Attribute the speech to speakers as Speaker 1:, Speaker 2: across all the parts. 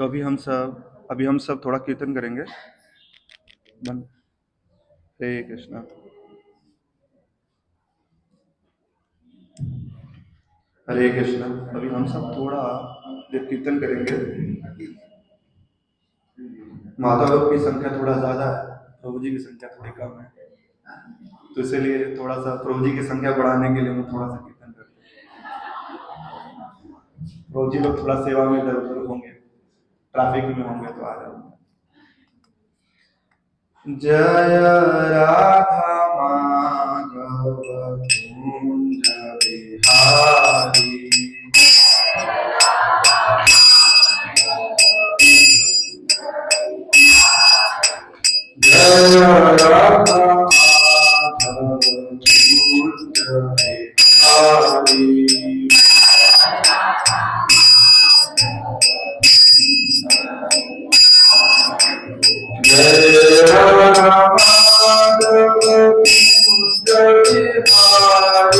Speaker 1: तो अभी हम सब थोड़ा कीर्तन करेंगे। बन हे कृष्णा। हरे कृष्णा। अभी हम सब थोड़ा देर कीर्तन करेंगे। माता लोग की संख्या थोड़ा ज्यादा है, प्रभु जी की संख्या थोड़ी कम है, तो इसीलिए थोड़ा सा प्रभु जी की संख्या बढ़ाने के लिए हम थोड़ा सा कीर्तन करते हैं। प्रभु जी लोग थोड़ा सेवा में इधर उधर होंगे, ट्रैफिक में होंगे तो आ रहे होंगे। जय राधा माधव कुंज बिहारी, जय राधा माधव कुंज बिहारी, जय राधा माधव कुंज बिहारी,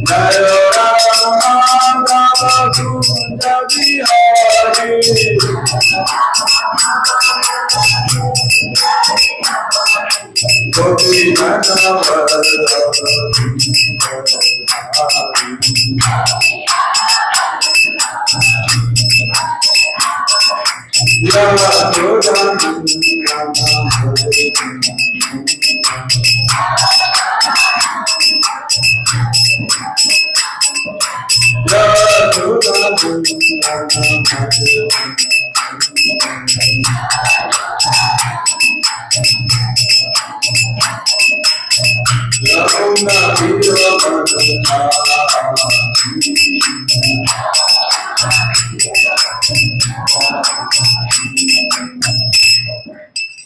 Speaker 1: जय राधा माधव कुंज बिहारी, गोपी जन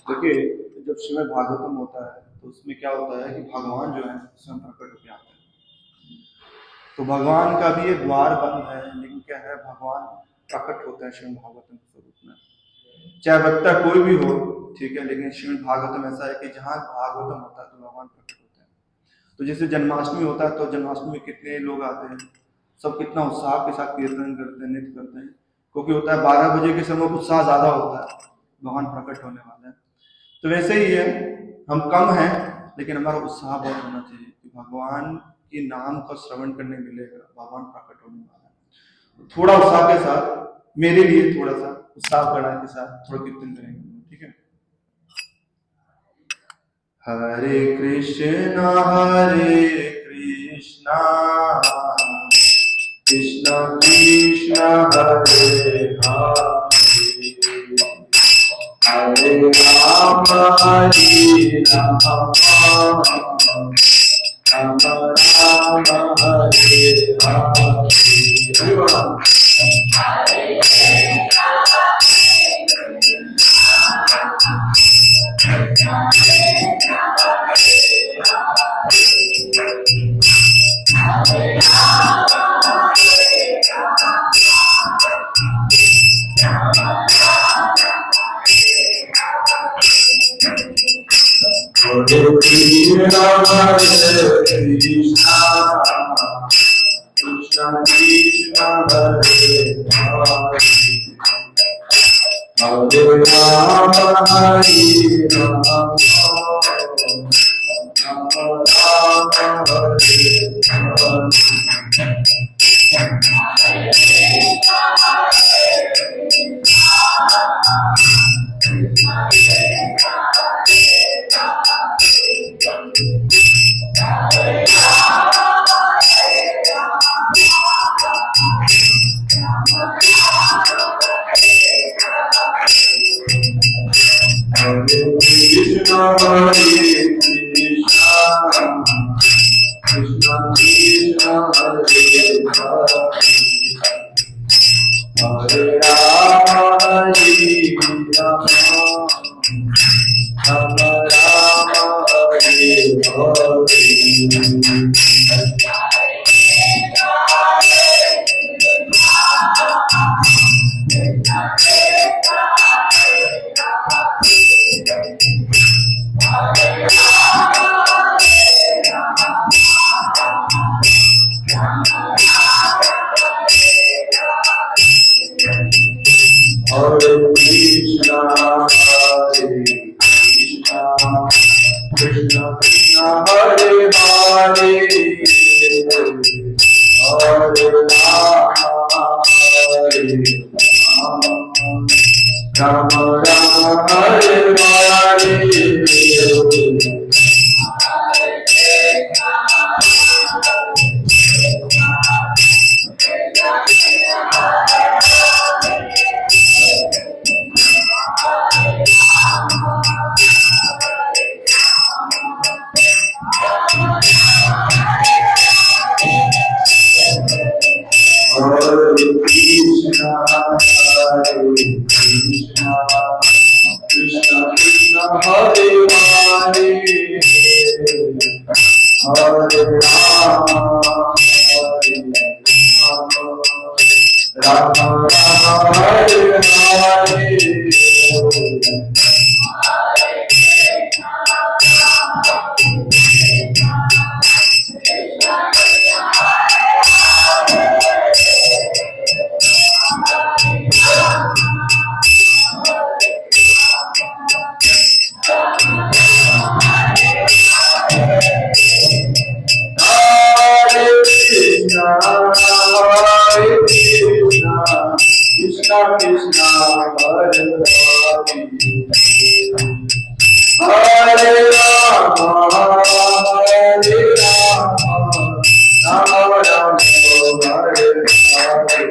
Speaker 1: देखिए, जब श्रीमद् भागवतम होता है तो उसमें क्या होता है कि भगवान जो है स्वयं प्रकट होकर आते हैं। तो भगवान का भी ये द्वार बंद है, लेकिन क्या है, भगवान प्रकट होते हैं श्रीमद् भागवतम के स्वरूप में। चाहे वक्ता कोई भी हो, ठीक है, लेकिन श्रीमद् भागवतम ऐसा है कि जहाँ भागवतम होता है तो भगवान प्रकट होते हैं। तो जैसे जन्माष्टमी होता है तो जन्माष्टमी में कितने लोग आते हैं, सब कितना उत्साह के साथ कीर्तन करते हैं, नृत्य करते हैं, क्योंकि होता है 12 बजे के समय उत्साह ज्यादा होता है, भगवान प्रकट होने वाले हैं। तो वैसे ही है, हम कम हैं लेकिन हमारा उत्साह बहुत होना चाहिए कि भगवान के नाम का श्रवण करने मिलेगा, भगवान प्रकट होने वाला है। थोड़ा उत्साह के साथ, मेरे लिए थोड़ा सा उत्साह बढ़ाने के साथ थोड़ा कीर्तन करेंगे, ठीक है। हरे कृष्णा कृष्ण कृष्ण हरे हरे, हरे राम हरे Ram, Ram Ram Hare Hare. Krishna Krishna Krishna Hare Hare Hare Rama Hare Rama Rama Rama Krishna Krishna Hare Hare Hare Rama Hare Rama Rama Rama Hare Hare Krishna Krishna Krishna Hare Hare Hare Rama Hare Rama Rama Hare Hare Hare Krishna Krishna Krishna Hare Hare Hare Rama Hare Rama Rama Hare Hare Krishna Krishna Hare Hare Hare Rama Hare Rama Rama Rama Hare Hare Hare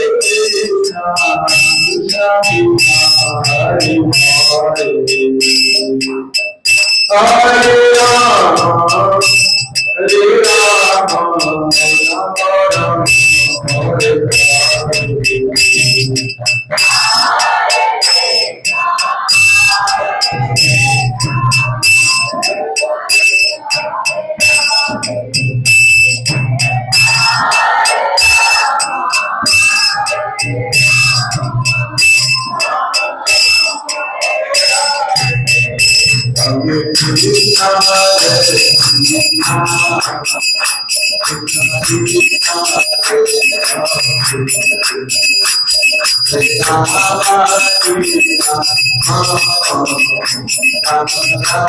Speaker 1: Krishna Krishna Krishna Hare Hare Hare Rama Hare Rama Rama Rama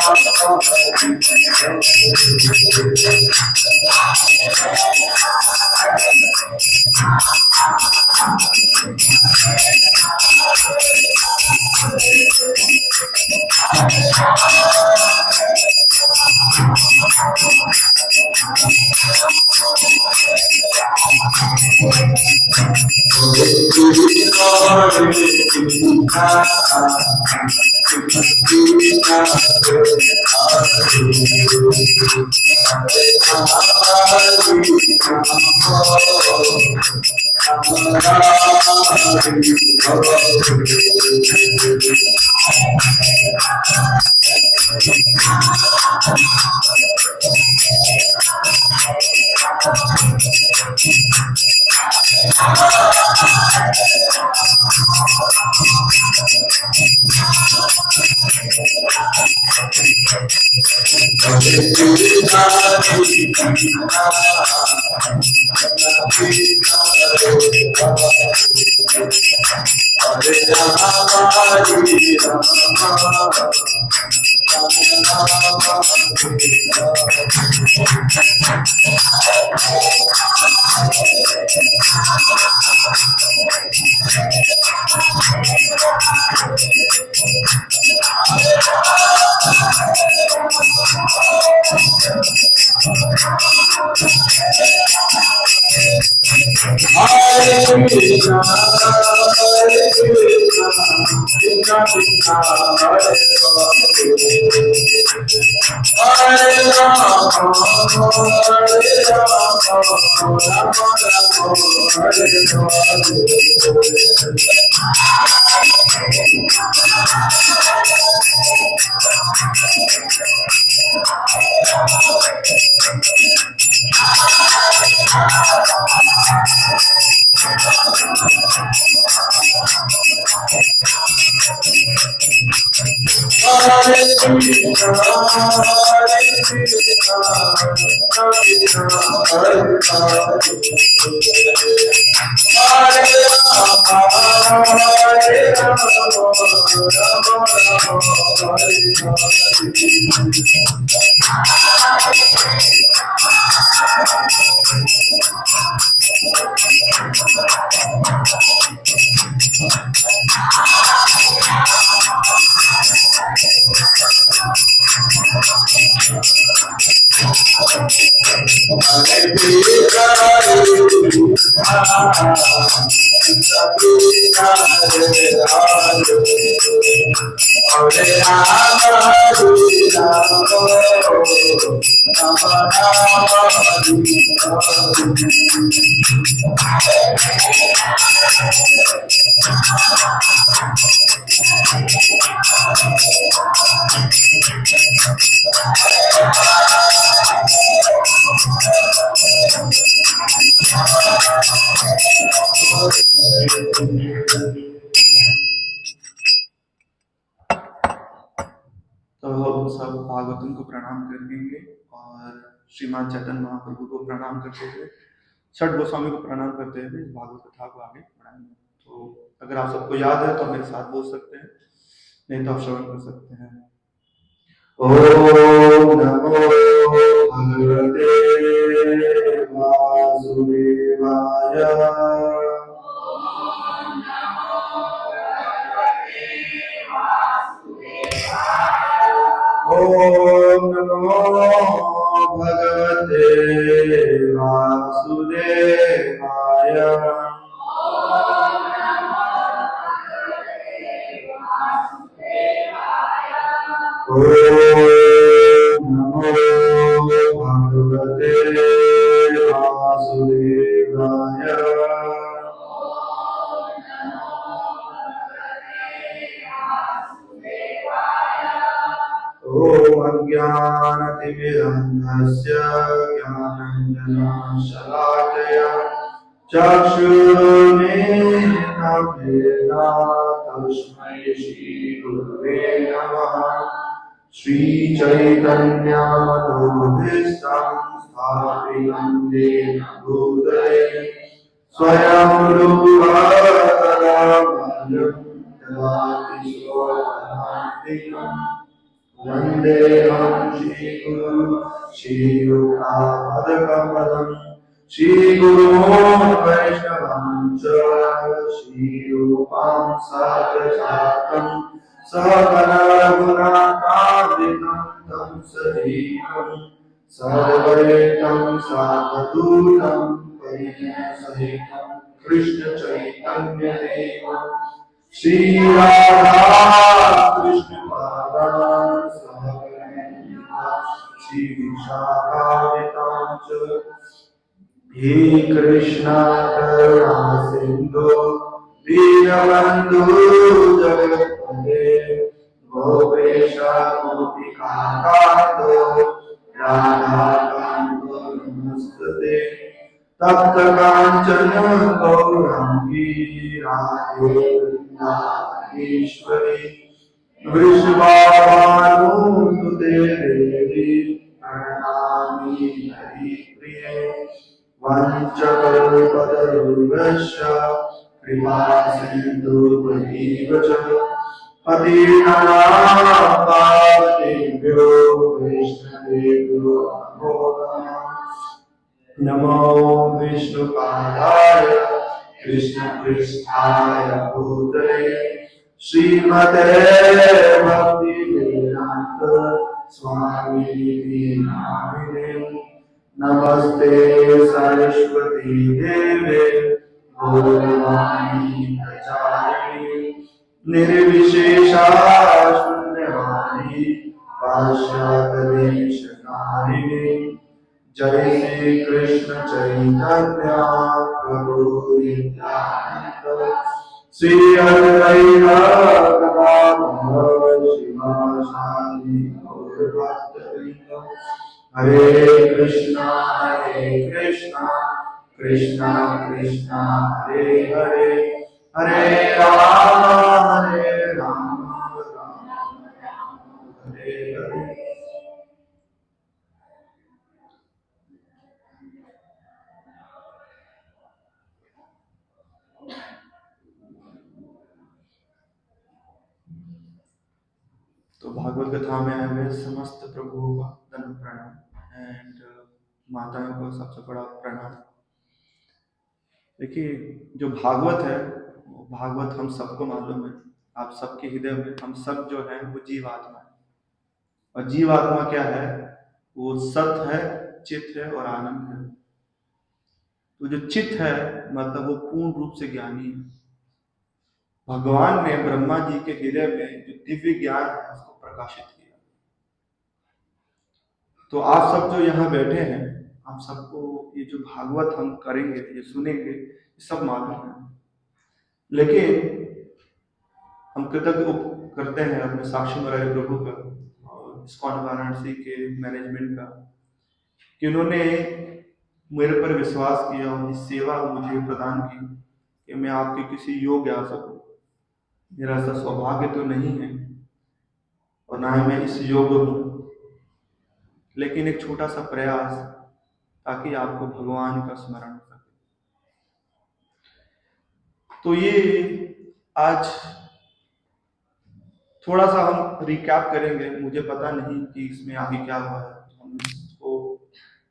Speaker 1: Hare सब भागवतम को प्रणाम करेंगे और श्रीमान चैतन्य महाप्रभु को प्रणाम करते हुए छठ गोस्वामी को प्रणाम करते हुए इस भागवत कथा को आगे बढ़ाएंगे। तो अगर आप सबको याद है तो मेरे साथ बोल सकते हैं, नहीं तो आप श्रवण कर सकते हैं। ओम नमो भगवते वासुदेवाय। ओम नमो भगवते वासुदेवाय। ओम नमो भगवते वासुदेवाय। ओम अज्ञानतिमिरन्धस्य ज्ञानाञ्जनशलाकया चक्षुरुन्मीलितं येन तस्मै श्रीगुरवे नमः। श्रीचैतन्यमनोभीष्टं स्थापितं येन भूतले स्वयं रूपा कदा मह्यं ददाति स्वपदान्तिकम्। वन्देऽहं श्रीगुरुं श्रीयुतापदकमलं श्रीगुरोन् वैष्णवां च श्रीरूपां साग्रजातं सकलरघुनाथान्वितं तं सजीवं सर्वैतं सावधूतं परिजनसहितं कृष्णचैतन्यदेवं श्रीराधा कृष्ण शाखावितां च हे कृष्ण करुणा सिंधु दीनबंधु जगत्पते गोपेश गोपिकान्तो राधाकान्तो नमस्ते तप्त कांचन गौरांगी राधे वृंदावनेश्वरी वृषभानुसुते देवी प्रणमामि हरिप्रिये वंशकल्पतरुभ्यश्च कृपा सिन्धुभ्यैव च पतितानां पावनेभ्यो वैष्णवेभ्यो नमो नमः नमो विष्णुपादाय कृष्णपृष्ठाय भूतले श्रीमते भक्तिवेदांत स्वामिनिधि नामिने नमस्ते सरस्वती देवे गौरवाणी प्रचारिणे निर्विशेषा शून्यवादी पाश्चात्यदेशकारिणे जय श्री कृष्ण चैतन्य प्रभु नित्यानंद श्री अद्वैत गदाधर शिवासादि गौरभक्तवृंद हरे कृष्णा कृष्णा कृष्णा हरे हरे हरे राम राम हरे हरे। तो भागवत कथा में आए हुए समस्त प्रभुओं का धन्य प्रणाम एंड माताओं को सबसे बड़ा प्रणाम। देखिए जो भागवत है वो भागवत हम सबको मालूम है, आप सबके हृदय में हम सब जो है वो जीवात्मा है। और जीवात्मा क्या है? वो सत है, चित्त है और आनंद है। तो जो चित्त है मतलब वो पूर्ण रूप से ज्ञानी है। भगवान ने ब्रह्मा जी के हृदय में जो दिव्य ज्ञान है उसको प्रकाशित किया। तो आप सब जो यहाँ बैठे हैं, आप सबको ये जो भागवत हम करेंगे, ये सुनेंगे, ये सब मालूम है। लेकिन हम कृतज्ञ करते हैं अपने साक्षी मुरारी प्रभु का और इस्कॉन वाराणसी के मैनेजमेंट का कि उन्होंने मेरे पर विश्वास किया और इस सेवा मुझे प्रदान की कि मैं आपके किसी योग्य आ सकूं। मेरा ऐसा सौभाग्य तो नहीं है और ना ही मैं इस योग्य हूँ, लेकिन एक छोटा सा प्रयास ताकि आपको भगवान का स्मरण हो सके। तो ये आज थोड़ा सा हम रिकैप करेंगे। मुझे पता नहीं कि इसमें आगे क्या हुआ है, तो हम इसको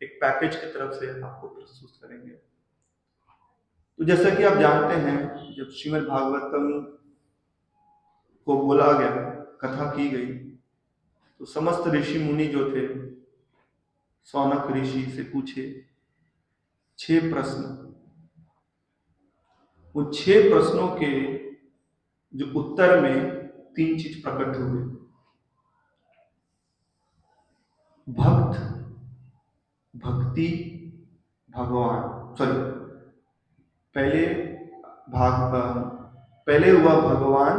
Speaker 1: एक पैकेज की तरफ से आपको प्रस्तुत करेंगे। तो जैसा कि आप जानते हैं, जब श्रीमद् भागवतम को बोला गया, कथा की गई, तो समस्त ऋषि मुनि जो थे सौनक ऋषि से पूछे 6 प्रश्न। उन 6 प्रश्नों के जो उत्तर में 3 चीज प्रकट हुए। भक्त, भक्ति, भगवान। पहले हुआ भगवान,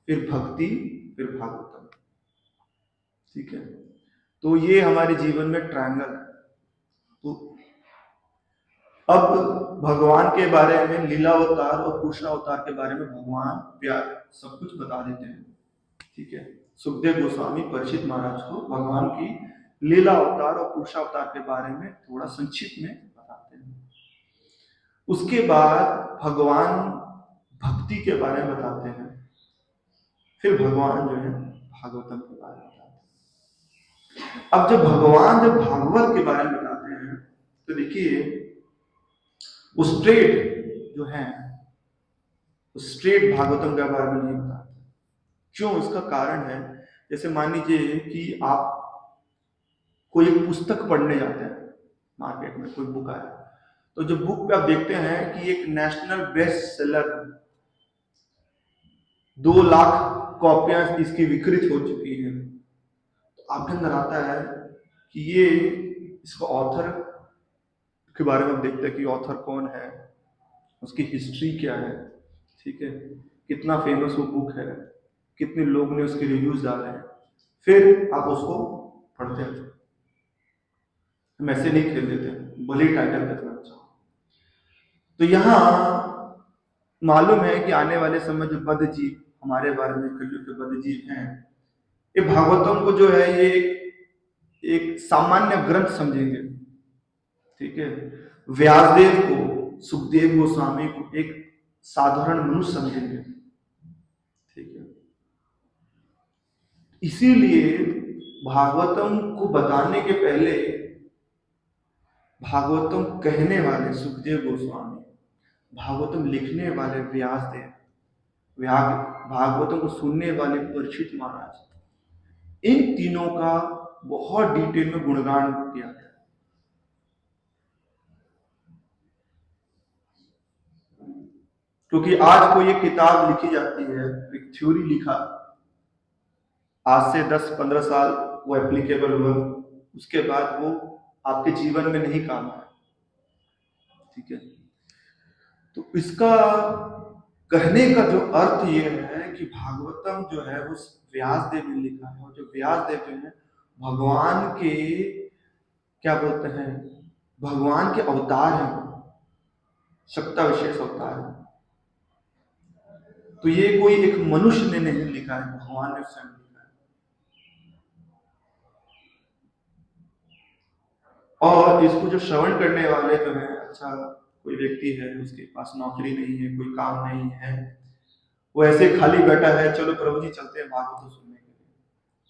Speaker 1: फिर भक्ति, फिर भागवतम। ठीक है, तो ये हमारे जीवन में ट्रायंगल है। तो अब भगवान के बारे में, लीला अवतार और कृष्ण अवतार के बारे में भगवान प्यार सब कुछ बता देते हैं। ठीक है, सुखदेव गोस्वामी परीक्षित महाराज को भगवान की लीला अवतार और कृष्ण अवतार के बारे में थोड़ा संक्षिप्त में बताते हैं। उसके बाद भगवान भक्ति के बारे में बताते हैं, फिर भगवान जो है भागवतम के बारे में बताते हैं। अब जब भगवान जब भागवत के बारे में बताते हैं तो देखिए वो स्ट्रेट जो है स्ट्रेट भागवतम के बारे में नहीं बताते। क्यों? इसका कारण है, जैसे मान लीजिए कि आप कोई एक पुस्तक पढ़ने जाते हैं, मार्केट में कोई बुक आया, तो जो बुक पे आप देखते हैं कि एक नेशनल बेस्ट सेलर 2 लाख कॉपियां इसकी विकृत हो चुकी हैं, तो आपके अंदर आता है कि ये इसका ऑथर के बारे में हम देखते हैं कि ऑथर कौन है, उसकी हिस्ट्री क्या है, ठीक है, कितना फेमस वो बुक है, कितने लोग ने उसके रिव्यूज डाले हैं, फिर आप उसको पढ़ते हैं। हम ऐसे नहीं खेल देते भले ही टाइटल कितना अच्छा हो। तो यहाँ मालूम है कि आने वाले समय जो बद्ध जीव हमारे बारे में कलयुग के बद्ध जीव हैं, ये भागवतम को जो है ये एक सामान्य ग्रंथ समझेंगे, ठीक है। व्यासदेव को, सुखदेव गोस्वामी को एक साधारण मनुष्य समझेंगे, ठीक है। इसीलिए भागवतम को बताने के पहले भागवतम कहने वाले सुखदेव गोस्वामी, भागवतम लिखने वाले व्यासदेव, भागवतम को सुनने वाले परीक्षित महाराज, इन तीनों का बहुत डिटेल में गुणगान किया गया। क्योंकि आज को ये किताब लिखी जाती है, एक थ्योरी लिखा, आज से 10-15 साल वो एप्लीकेबल हुआ, उसके बाद वो आपके जीवन में नहीं काम आया, ठीक है। तो इसका कहने का जो अर्थ ये है कि भागवतम जो है वो व्यासदेव ने लिखा है, और जो व्यासदेव जो है भगवान के क्या बोलते हैं, भगवान के अवतार हैं, सत्ता विशेष अवतार है। तो ये कोई एक मनुष्य ने नहीं लिखा है, भगवान ने स्वयं लिखा है। और इसको जो श्रवण करने वाले जो है, अच्छा कोई व्यक्ति है उसके पास नौकरी नहीं है, कोई काम नहीं है, वो ऐसे खाली बैठा है, चलो प्रभु जी चलते हैं भागवत सुनने के लिए,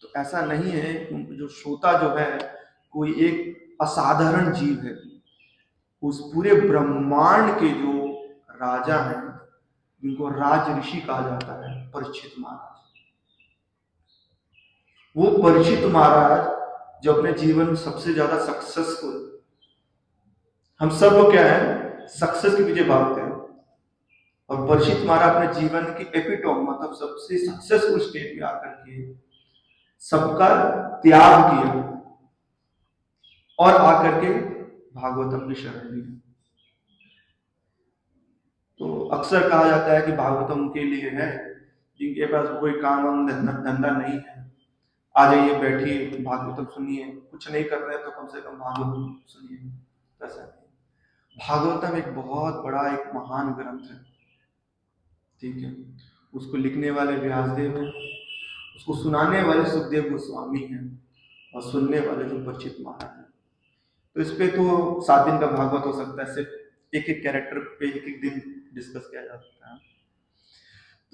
Speaker 1: तो ऐसा नहीं है। जो श्रोता जो है कोई एक असाधारण जीव है, उस पूरे ब्रह्मांड के जो राजा हैं, जिनको राज ऋषि कहा जाता है, परीक्षित महाराज, वो परीक्षित महाराज जो अपने जीवन में सबसे ज्यादा सक्सेसफुल, हम सब लोग क्या है सक्सेस के पीछे भागते हैं, और परीक्षित महाराज अपने जीवन की एपिटोम, मतलब सबसे सक्सेसफुल स्टेट में आकर के सबका त्याग किया और आकर के भागवतम की शरण ली। तो अक्सर कहा जाता है कि भागवतम के लिए है जिनके पास कोई काम धंधा नहीं है, आ जाइए बैठिए भागवतम सुनिए, कुछ नहीं कर रहे तो कम से कम भागवतम सुनिए। ऐसा नहीं, भागवतम एक बहुत बड़ा एक महान ग्रंथ है, ठीक है। उसको लिखने वाले व्यासदेव हैं, उसको सुनाने वाले सुखदेव गोस्वामी हैं, और सुनने वाले जो परीक्षित महाराज हैं। तो इस पे तो 7 दिन का भागवत हो सकता है, सिर्फ एक एक कैरेक्टर पे एक एक दिन डिस्कस किया जा सकता है।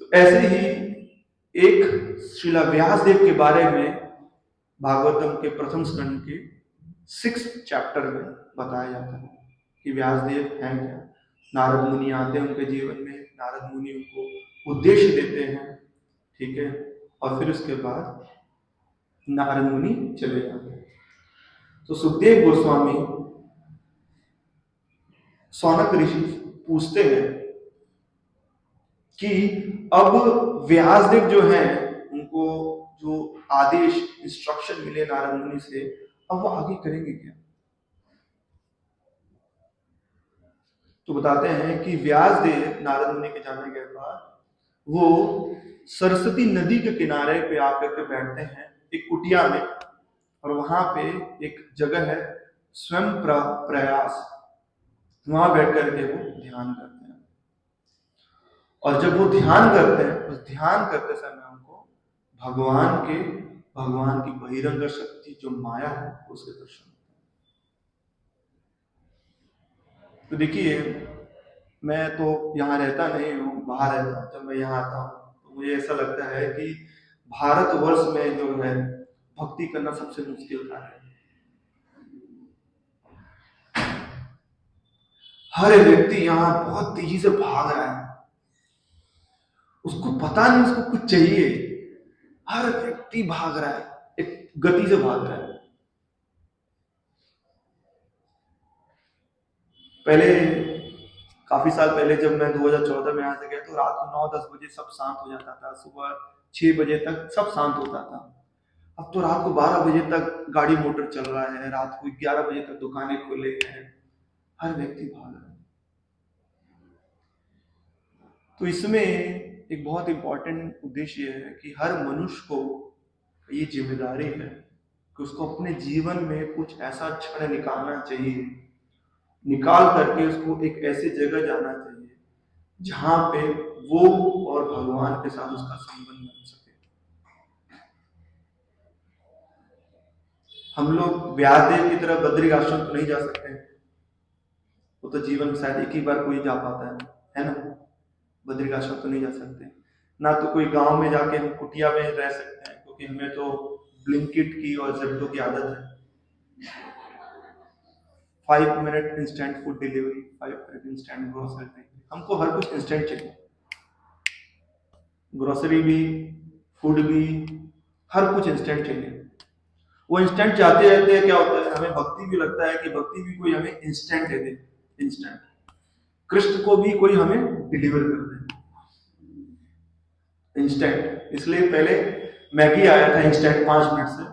Speaker 1: तो ऐसे ही एक श्रीला व्यासदेव के बारे में भागवतम के प्रथम स्कंद के 6th चैप्टर में बताया जाता है कि व्यासदेव हैं क्या। नारद मुनि आते हैं उनके जीवन में, नारद मुनि उनको उद्देश्य देते हैं, ठीक है, और फिर उसके बाद नारद मुनि चले जाते हैं। तो सुखदेव गोस्वामी सौनक ऋषि पूछते हैं कि अब व्यासदेव जो हैं उनको जो आदेश इंस्ट्रक्शन मिले नारद मुनि से, अब वो आगे करेंगे क्या। तो बताते हैं कि व्यासदेव नारद मुनि के जाने के बाद वो सरस्वती नदी के किनारे पे आकर के बैठते हैं एक कुटिया में, और वहां पे एक जगह है स्वयं प्रयास, वहां बैठ करके वो ध्यान करते हैं। और जब वो ध्यान करते हैं, उस ध्यान करते समय उनको भगवान की बहिरंग शक्ति जो माया है उसके दर्शन होते हैं। तो देखिए, मैं तो यहाँ रहता नहीं हूँ, बाहर रहता हूँ, जब मैं यहाँ आता हूँ तो मुझे ऐसा लगता है कि भारतवर्ष में जो है भक्ति करना सबसे मुश्किल कार्य है। हर व्यक्ति यहाँ बहुत तेजी से भाग रहा है, उसको पता नहीं उसको कुछ चाहिए, हर व्यक्ति भाग रहा है, एक गति से भाग रहा है। पहले काफी साल पहले जब मैं 2014 में यहाँ से गया तो रात को 9-10 बजे सब शांत हो जाता था, सुबह 6 बजे तक सब शांत होता था। अब तो रात को 12 बजे तक गाड़ी मोटर चल रहा है, रात को 11 बजे तक दुकानें खुले हैं, हर व्यक्ति भाग रहा है। तो इसमें एक बहुत इंपॉर्टेंट उद्देश्य है कि हर मनुष्य को ये जिम्मेदारी है कि उसको अपने जीवन में कुछ ऐसा क्षण निकालना चाहिए, निकाल करके उसको एक ऐसी जगह जाना चाहिए जहां पे वो और भगवान के साथ उसका संबंध बन सके। हम लोग व्यासदेव की तरह बद्रिक आश्रम तो नहीं जा सकते, वो तो जीवन में शायद एक ही बार कोई जा पाता है ना। बद्रिक आश्रम तो नहीं जा सकते, ना तो कोई गांव में जाके हम कुटिया में रह सकते हैं, क्योंकि हमें तो ब्लिंकिट की और ज़ेप्टो की आदत है। 5 minute instant food delivery, 5 minute instant grocery, हमको हर कुछ इंस्टेंट चाहिए, ग्रोसरी भी, फूड भी, हर कुछ इंस्टेंट चाहिए। वो इंस्टेंट चाहते रहते हैं, क्या होता है, हमें भक्ति भी लगता है कि भक्ति भी कोई हमें इंस्टेंट दे दे, इंस्टेंट। कृष्ण को भी कोई हमें डिलीवर कर दे इंस्टेंट। इसलिए पहले मैगी आया था इंस्टेंट 5 मिनट से,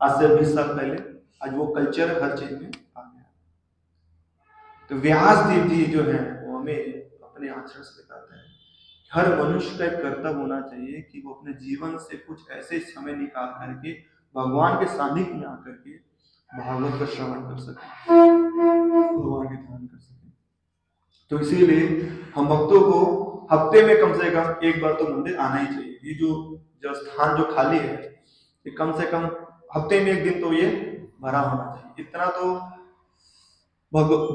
Speaker 1: आज से 20 साल पहले। आज वो कल्चर हर चीज में आ गया। तो व्यास देव जी जो है वो हमें अपने आचरण से दिखाते हैं, हर मनुष्य का एक कर्तव्य होना चाहिए कि वो अपने जीवन से कुछ ऐसे समय निकाल करके भगवान के सानिध्य में आकर के भागवत का श्रवण कर सके, भगवान के ध्यान कर सके। तो इसीलिए हम भक्तों को हफ्ते में कम से कम एक बार तो मंदिर आना ही चाहिए। ये जो स्थान जो खाली है, ये कम से कम हफ्ते में एक दिन तो ये भरा होना चाहिए। इतना तो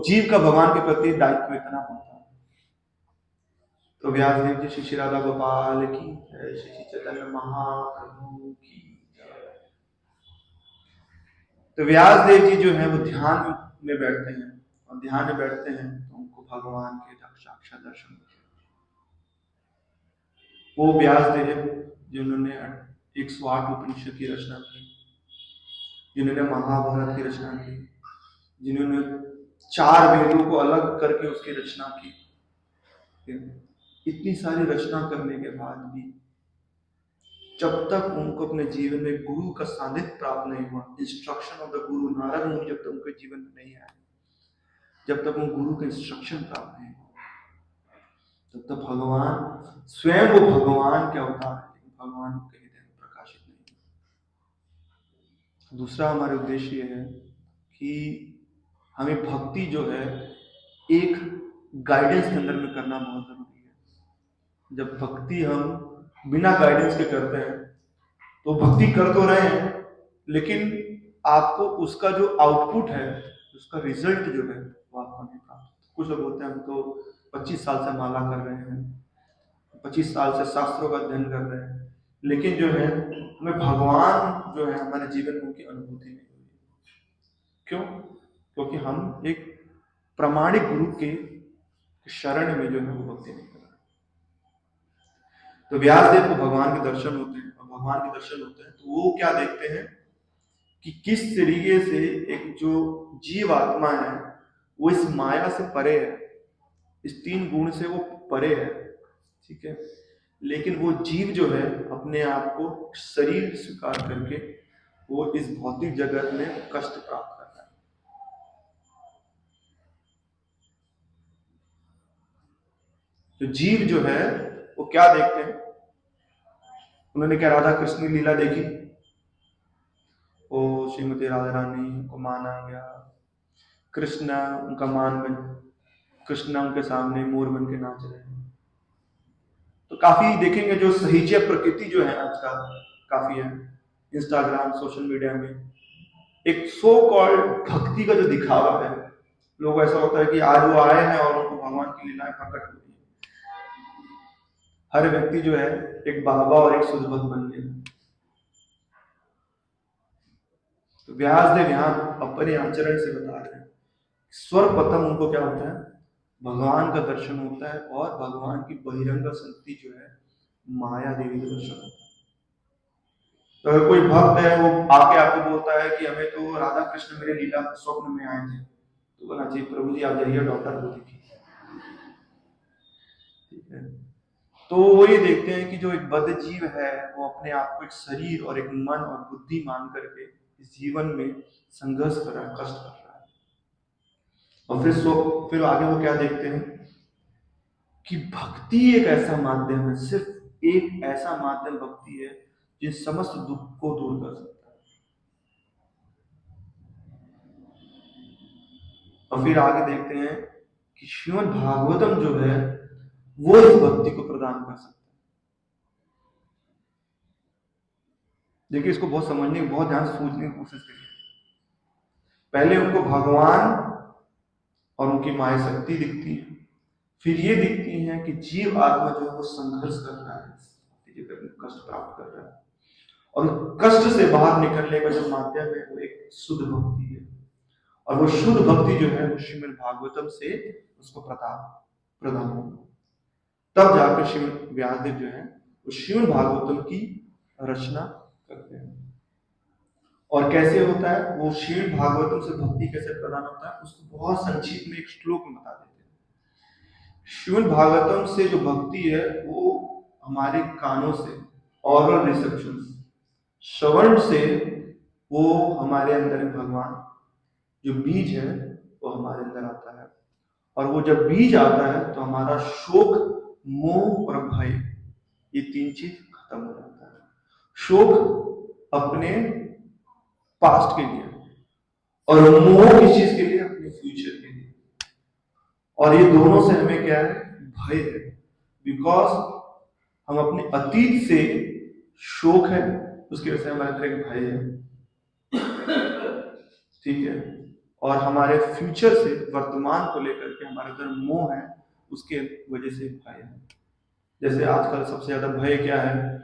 Speaker 1: जीव का भगवान के प्रति दायित्व इतना होता है। तो व्यासदेव जी श्री राधा गोपाल की जय, श्री चैतन्य महाप्रभु की जय। तो व्यासदेव जी जो है वो ध्यान में बैठते हैं, और ध्यान में बैठते हैं तो उनको भगवान के साक्षात दर्शन होते हैं। वो व्यासदेव जिन्होंने 108 उपनिषद की रचना की, जिन्होंने महाभारत की रचना की, जिन्होंने 4 वेदों को अलग करके उसकी रचना की, इतनी सारी रचना करने के बाद भी जब तक उनको अपने जीवन में गुरु का सानिध्य प्राप्त नहीं हुआ, इंस्ट्रक्शन ऑफ द गुरु, नारद मुनि जब तक उनके जीवन में नहीं आए, जब तक उन गुरु का इंस्ट्रक्शन प्राप्त नहीं हुआ, तब तक भगवान स्वयं वो भगवान के अवतार है, लेकिन भगवान के हृदय में प्रकाशित नहीं। दूसरा हमारे उद्देश्य है कि हमें भक्ति जो है एक गाइडेंस के अंदर में करना बहुत जरूरी है। जब भक्ति हम बिना गाइडेंस के करते हैं तो भक्ति कर तो रहे हैं, लेकिन आपको उसका जो आउटपुट है, उसका रिजल्ट जो है वो आपको नहीं प्राप्त। कुछ लोग बोलते हैं हम तो 25 साल से माला कर रहे हैं, 25 साल से शास्त्रों का अध्ययन कर रहे हैं, लेकिन जो है हमें भगवान जो है हमारे जीवन में उनकी अनुभूति नहीं हुई। क्यों? क्योंकि हम एक प्रामाणिक गुरु के शरण में जो है वो भक्ति नहीं कर रहे। तो व्यासदेव को भगवान के दर्शन होते हैं, और भगवान के दर्शन होते हैं तो वो क्या देखते हैं कि किस तरीके से एक जो जीव आत्मा है वो इस माया से परे है, इस 3 गुण से वो परे है, ठीक है। लेकिन वो जीव जो है अपने आप को शरीर स्वीकार करके वो इस भौतिक जगत में कष्ट प्राप्त करता है। तो जीव जो है वो क्या देखते हैं, उन्होंने क्या राधा कृष्ण की लीला देखी, ओ श्रीमती राधा रानी को माना गया, कृष्ण उनका मान बन, कृष्ण उनके सामने मोर बन के नाच रहे हैं। तो काफी देखेंगे जो सहीजिया प्रकृति जो है आज का काफी है, इंस्टाग्राम सोशल मीडिया में एक सो कॉल्ड भक्ति का जो दिखावा है, लोग ऐसा होता है कि आज वो आए हैं और उनको भगवान की लीलाएं प्रकट हो रही है। हर व्यक्ति जो है एक बाबा और एक सुधभक्त बन गया। तो व्यासदेव यहाँ अपने आचरण से बता रहे हैं, सर्वप्रथम उनको क्या होता है, भगवान का दर्शन होता है, और भगवान की बहिरंग शक्ति जो है माया देवी का दर्शन होता है। तो अगर कोई भक्त है वो आके आपको बोलता है कि हमें तो राधा कृष्ण मेरे लीला स्वप्न में आए थे, तो बोलना चाहिए प्रभु जी आप जाइए डॉक्टर को देखिए, ठीक है। तो वो ये देखते हैं कि जो एक बद्ध जीव है वो अपने आप को एक शरीर और एक मन और बुद्धि मान करके इस जीवन में संघर्ष कर रहा है, कष्ट कर रहा है। और फिर आगे वो क्या देखते हैं कि भक्ति एक ऐसा माध्यम है, सिर्फ एक ऐसा माध्यम भक्ति है जो समस्त दुख को दूर कर सकता है। और फिर आगे देखते हैं कि श्रीमद् भागवतम जो है वो इस भक्ति को प्रदान कर सकता है। देखिए, इसको बहुत समझने की, बहुत ध्यान से सोचने की कोशिश करिए। पहले उनको भगवान और उनकी माया शक्ति दिखती है, फिर ये दिखती है कि जीव आत्मा जो है वो संघर्ष कर रहा है, कष्ट प्राप्त कर रहा है, और कष्ट से बाहर निकलने का जो माध्यम है वो एक शुद्ध भक्ति है। और वो शुद्ध भक्ति जो है वो श्रीमद् भागवतम से उसको प्रदान होगा। तब जाकर श्रीमद् व्यासदेव जो है वो श्रीमद् भागवतम की रचना करते हैं। और कैसे होता है वो श्रीमद् भागवतम से भक्ति कैसे प्रदान होता है उसको बहुत संक्षिप्त में एक श्लोक में बता देते हैं। श्रीमद् भागवतम से जो भक्ति है वो हमारे कानों से, ऑरल रिसेप्शन, श्रवण से वो हमारे अंदर भगवान जो बीज है वो हमारे अंदर आता है। और वो जब बीज आता है तो हमारा शोक, मोह और भय, ये तीन चीज खत्म हो जाता है। शोक अपने पास्ट के लिए और मोह किस चीज के लिए, अपने फ्यूचर के लिए। और ये दोनों से हमें क्या है, भय है, बिकॉज हम अपने अतीत से शोक है, उसकी वजह से हमारे अंदर एक भय है, ठीक है। और हमारे फ्यूचर से, वर्तमान को लेकर के हमारे अंदर मोह है, उसके वजह से भय है। जैसे आजकल सबसे ज्यादा भय क्या है,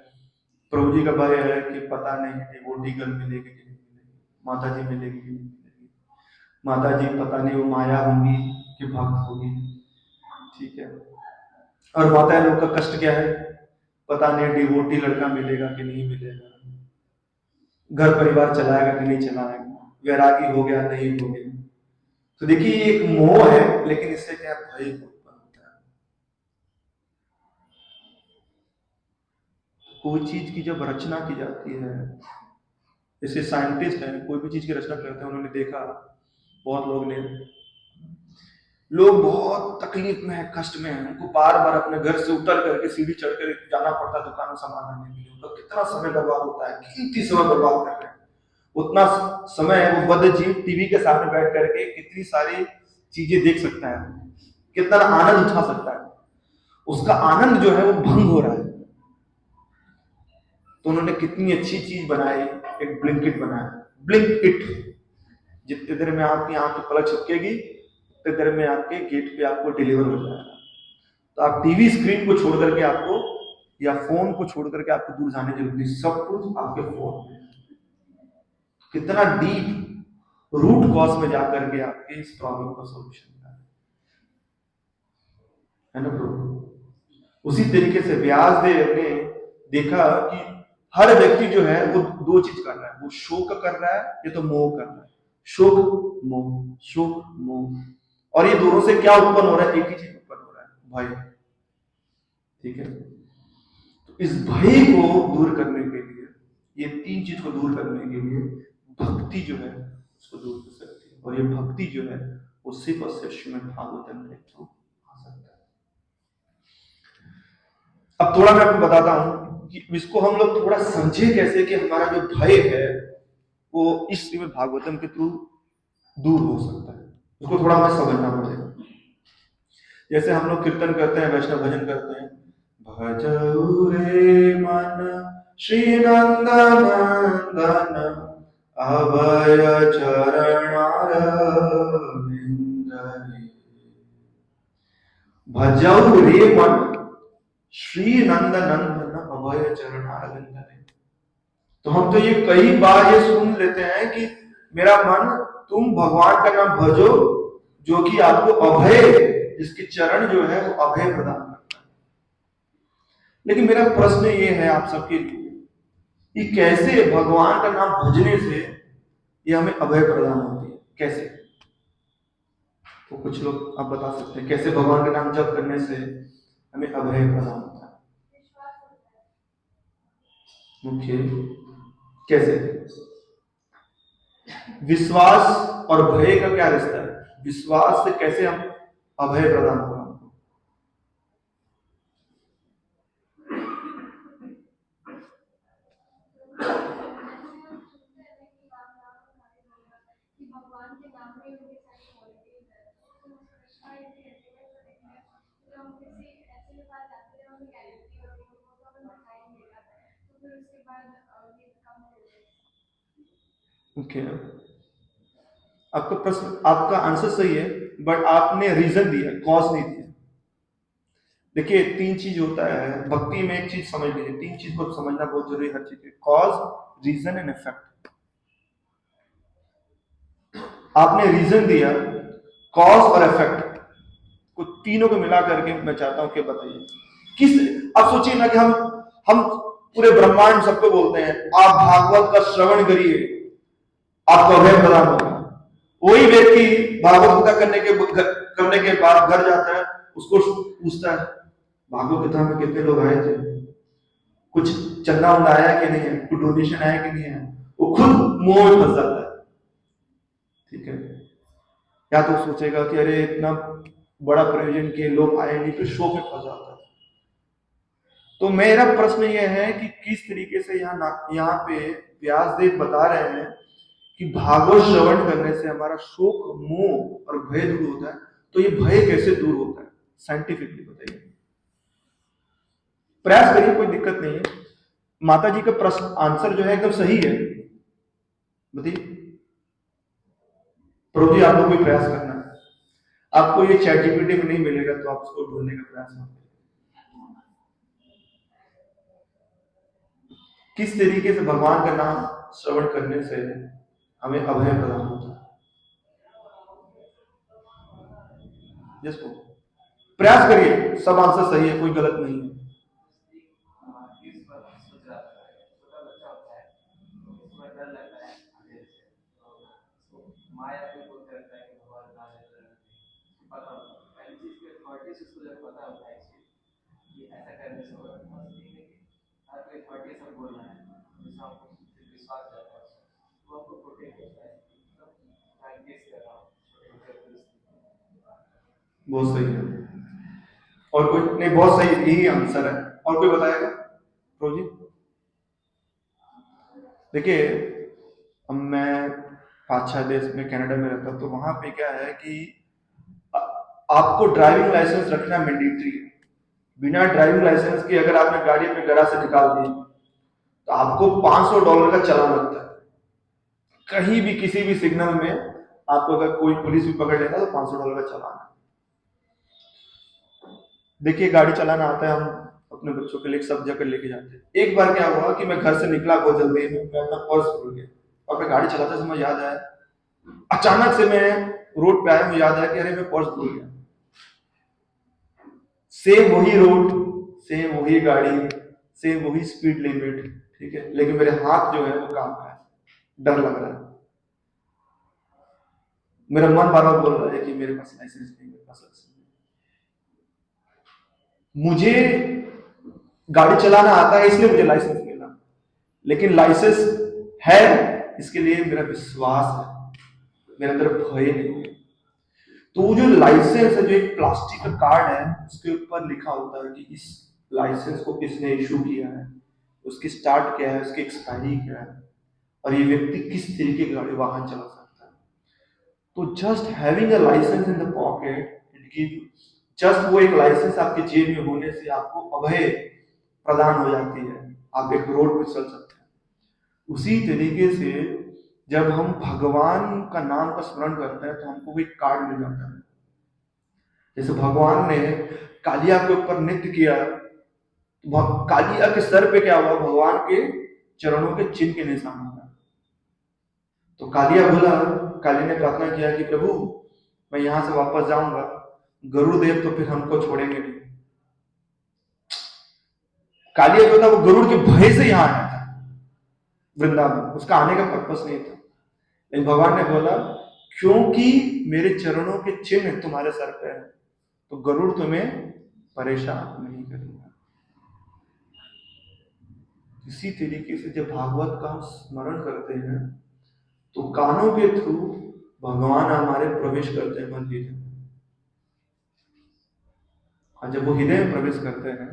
Speaker 1: प्रभु जी का भय है कि पता नहीं डिवोटी गर्ल मिलेगी कि नहीं मिलेगी, माता जी मिलेगी कि नहीं मिलेगी, माता जी पता नहीं वो माया होंगी कि भक्त होगी, ठीक है। और माता लोग का कष्ट क्या है, पता नहीं डिवोटी लड़का मिलेगा कि नहीं मिलेगा, घर परिवार चलाएगा कि नहीं चलाएगा, वैरागी हो गया नहीं हो गया। तो देखिए ये एक मोह है, लेकिन इससे क्या भय उत्पन्न होता है। कोई चीज की जब रचना की जाती है, जैसे साइंटिस्ट हैं, कोई भी चीज की रचना करते हैं, उन्होंने देखा, बहुत लोग बहुत तकलीफ में है, कष्ट में है, उनको बार बार अपने घर से उतर करके सीढ़ी चढ़ कर जाना पड़ता है दुकान में सामान लाने के लिए, उनका कितना समय बर्बाद होता है, कीमती समय बर्बाद कर रहे हैं। उतना समय वो बद्ध जीव टीवी के सामने बैठ करके कितनी सारी चीजें देख सकता है, कितना आनंद उठा सकता है, उसका आनंद जो है वो भंग हो रहा है। तो उन्होंने कितनी अच्छी चीज बनाई, एक ब्लिंकिट बनाया, ब्लिंकिट, जितने देर में आपकी आंख की पलक झपकेगी उतने देर में आपके गेट पे आपको डिलीवर हो जाएगा। तो आप टीवी स्क्रीन को छोड़ करके आपको, या फोन को छोड़ करके आपको दूर जाने की जरूरत नहीं, सब कुछ आपके फोन में। कितना डीप रूट कॉज में जाकर के आपके इस प्रॉब्लम का सॉल्यूशन है ना प्रभु। उसी तरीके से व्यासदेव ने देखा कि हर व्यक्ति जो है वो दो चीज कर रहा है, वो शोक कर रहा है या तो मोह कर रहा है, शोक मोह, शोक मोह। और ये दोनों से क्या उत्पन्न हो रहा है, एक ही चीज उत्पन्न हो रहा है, भय, ठीक है। तो इस भय को दूर करने के लिए, ये तीन चीज को दूर करने के लिए भक्ति जो है उसको दूर कर सकती है। और ये भक्ति जो है वो सिर्फ और सिर्फ श्रीमद् भागवतम के थ्रू आ सकता है। अब थोड़ा मैं आपको बताता हूं कि इसको हम लोग थोड़ा समझे कैसे कि हमारा जो भय है वो इस श्रीमद् भागवतम के थ्रू दूर हो सकता है, उसको थोड़ा हमें समझना पड़ेगा। जैसे हम लोग कीर्तन करते हैं, वैष्णव भजन करते हैं, भजऊ रे मन श्री नंदन अभय चरणार भजऊ रे मन श्री नंदन अभय चरणार। तो हम तो ये कई बार ये सुन लेते हैं कि मेरा मन तुम भगवान का नाम भजो जो कि आपको अभय, जिसके चरण जो है वो अभय प्रदान करता है। लेकिन मेरा प्रश्न ये है आप सबके लिए कि कैसे भगवान का नाम भजने से ये हमें अभय प्रदान होती है, कैसे? तो कुछ लोग आप बता सकते हैं कैसे भगवान का नाम जप करने से हमें अभय प्रदान होता है? ओके, कैसे? विश्वास और भय का क्या रिश्ता है? विश्वास से कैसे हम अभय प्रदान होगा हमको? ओके, आपका प्रश्न, आपका आंसर सही है, बट आपने रीजन दिया, कॉज नहीं दिया। देखिए, तीन चीज होता है भक्ति में, एक चीज समझ लीजिए, तीन चीज को समझना बहुत जरूरी है हर चीज के, कॉज, रीजन एंड इफेक्ट। आपने रीजन दिया, कॉज और इफेक्ट को तीनों को मिला करके मैं चाहता हूं कि बताइए किस, अब सोचिए ना कि हम पूरे ब्रह्मांड सबको बोलते हैं आप भागवत का श्रवण करिए, आपको अभय प्रदान होगा। वही व्यक्ति भागवत गीता करने के बाद घर जाता है, उसको पूछता है भागवत गीता में कितने लोग आए थे, कुछ चंदा उंदा आया कि नहीं है, कुछ डोनेशन आया कि नहीं है, वो खुद मोह में फंस जाता है। ठीक है, या तो सोचेगा कि अरे इतना बड़ा प्रयोजन के लोग आए नहीं, फिर शो में फंस जाता है। तो मेरा प्रश्न यह है कि किस तरीके से यहाँ पे व्यासदेव बता रहे हैं कि भागवत श्रवण करने से हमारा शोक, मोह और भय दूर होता है। तो ये भय कैसे दूर होता है, साइंटिफिकली बताइए, प्रयास करिए, कोई दिक्कत नहीं है। माता जी का प्रश्न, आंसर जो है एकदम सही है, बताइए। प्रभु जी, आपको कोई प्रयास करना है, आपको ये चैट जीपीटी में नहीं मिलेगा तो आप उसको ढूंढने का प्रयास करें। किस तरीके से भगवान का नाम श्रवण करने से हमें अभय प्रदान होता है? जिसको प्रयास करिए, सब आंसर सही है, कोई गलत नहीं है। बहुत सही है, और कोई नहीं, बहुत सही, यही आंसर है। और कोई बताएगा प्रभु जी? देखिए, अब मैं 5-6 देश में, कनाडा में रहता, तो वहां पे क्या है कि आपको ड्राइविंग लाइसेंस रखना मैंडेटरी है। बिना ड्राइविंग लाइसेंस के अगर आपने गाड़ी अपने गैराज से निकाल दी तो आपको $500 का चालान लगता है। कहीं भी किसी भी सिग्नल में आपको अगर कोई पुलिस भी पकड़ लेता है तो $500 का चालान है। देखिए, गाड़ी चलाना आता है, हम अपने बच्चों के लिए सब जगह लेके जाते हैं। एक बार क्या हुआ कि मैं घर से निकला बहुत जल्दी में, मैं अपना पर्स भूल गया, और मैं गाड़ी चलाते समय याद आया, अचानक से मैं रोड पे आया, मुझे याद आया कि अरे मैं पर्स भूल गया। सेम वही रोड, सेम वही गाड़ी, सेम वही स्पीड लिमिट, ठीक है, लेकिन मेरे हाथ जो है वो काम कर रहा है, डर लग रहा है, मेरा मन बार बार बोल रहा है कि मेरे पास लाइसेंस नहीं, मेरे पास लाइसेंस नहीं। मुझे गाड़ी चलाना आता है इसलिए मुझे लाइसेंस मिला, लेकिन लाइसेंस है इसके लिए मेरा विश्वास है, मेरे अंदर भय नहीं है। तो वो जो लाइसेंस है, जो एक प्लास्टिक का कार्ड है, उसके ऊपर लिखा होता है कि इस लाइसेंस को किसने इशू किया है, उसकी स्टार्ट क्या है, उसकी एक्सपायरी क्या है, और ये व्यक्ति किस तरीके की गाड़ी वाहन चला सकता है। तो just having a license in the pocket, it give, just वो एक लाइसेंस आपके जेब में होने से आपको अभय प्रदान हो जाती है, आप एक रोड पे चल सकते हैं। उसी तरीके से जब हम भगवान का नाम का स्मरण करते हैं तो हमको वो एक कार्ड मिल जाता है। जैसे भगवान ने कालिया के ऊपर नृत्य किया, कालिया के सर पे क्या हुआ, भगवान के चरणों के चिन्ह के निशान हुआ। तो कालिया बोला, काली ने प्रार्थना किया कि प्रभु मैं यहां से वापस जाऊंगा, गरुड़देव तो फिर हमको छोड़ेंगे नहीं। कालिया जो था वो गरुड़ के भय से यहां आया था वृंदावन, उसका आने का पर्पस नहीं था, लेकिन भगवान ने बोला क्योंकि मेरे चरणों के चिन्ह तुम्हारे सर पे है तो गरुड़ तुम्हें परेशान नहीं करेगा। इसी तरीके से जब भागवत का हम स्मरण करते हैं तो कानों के थ्रू भगवान हमारे प्रवेश करते हैं मन हृदय में। और जब वो हृदय में प्रवेश करते हैं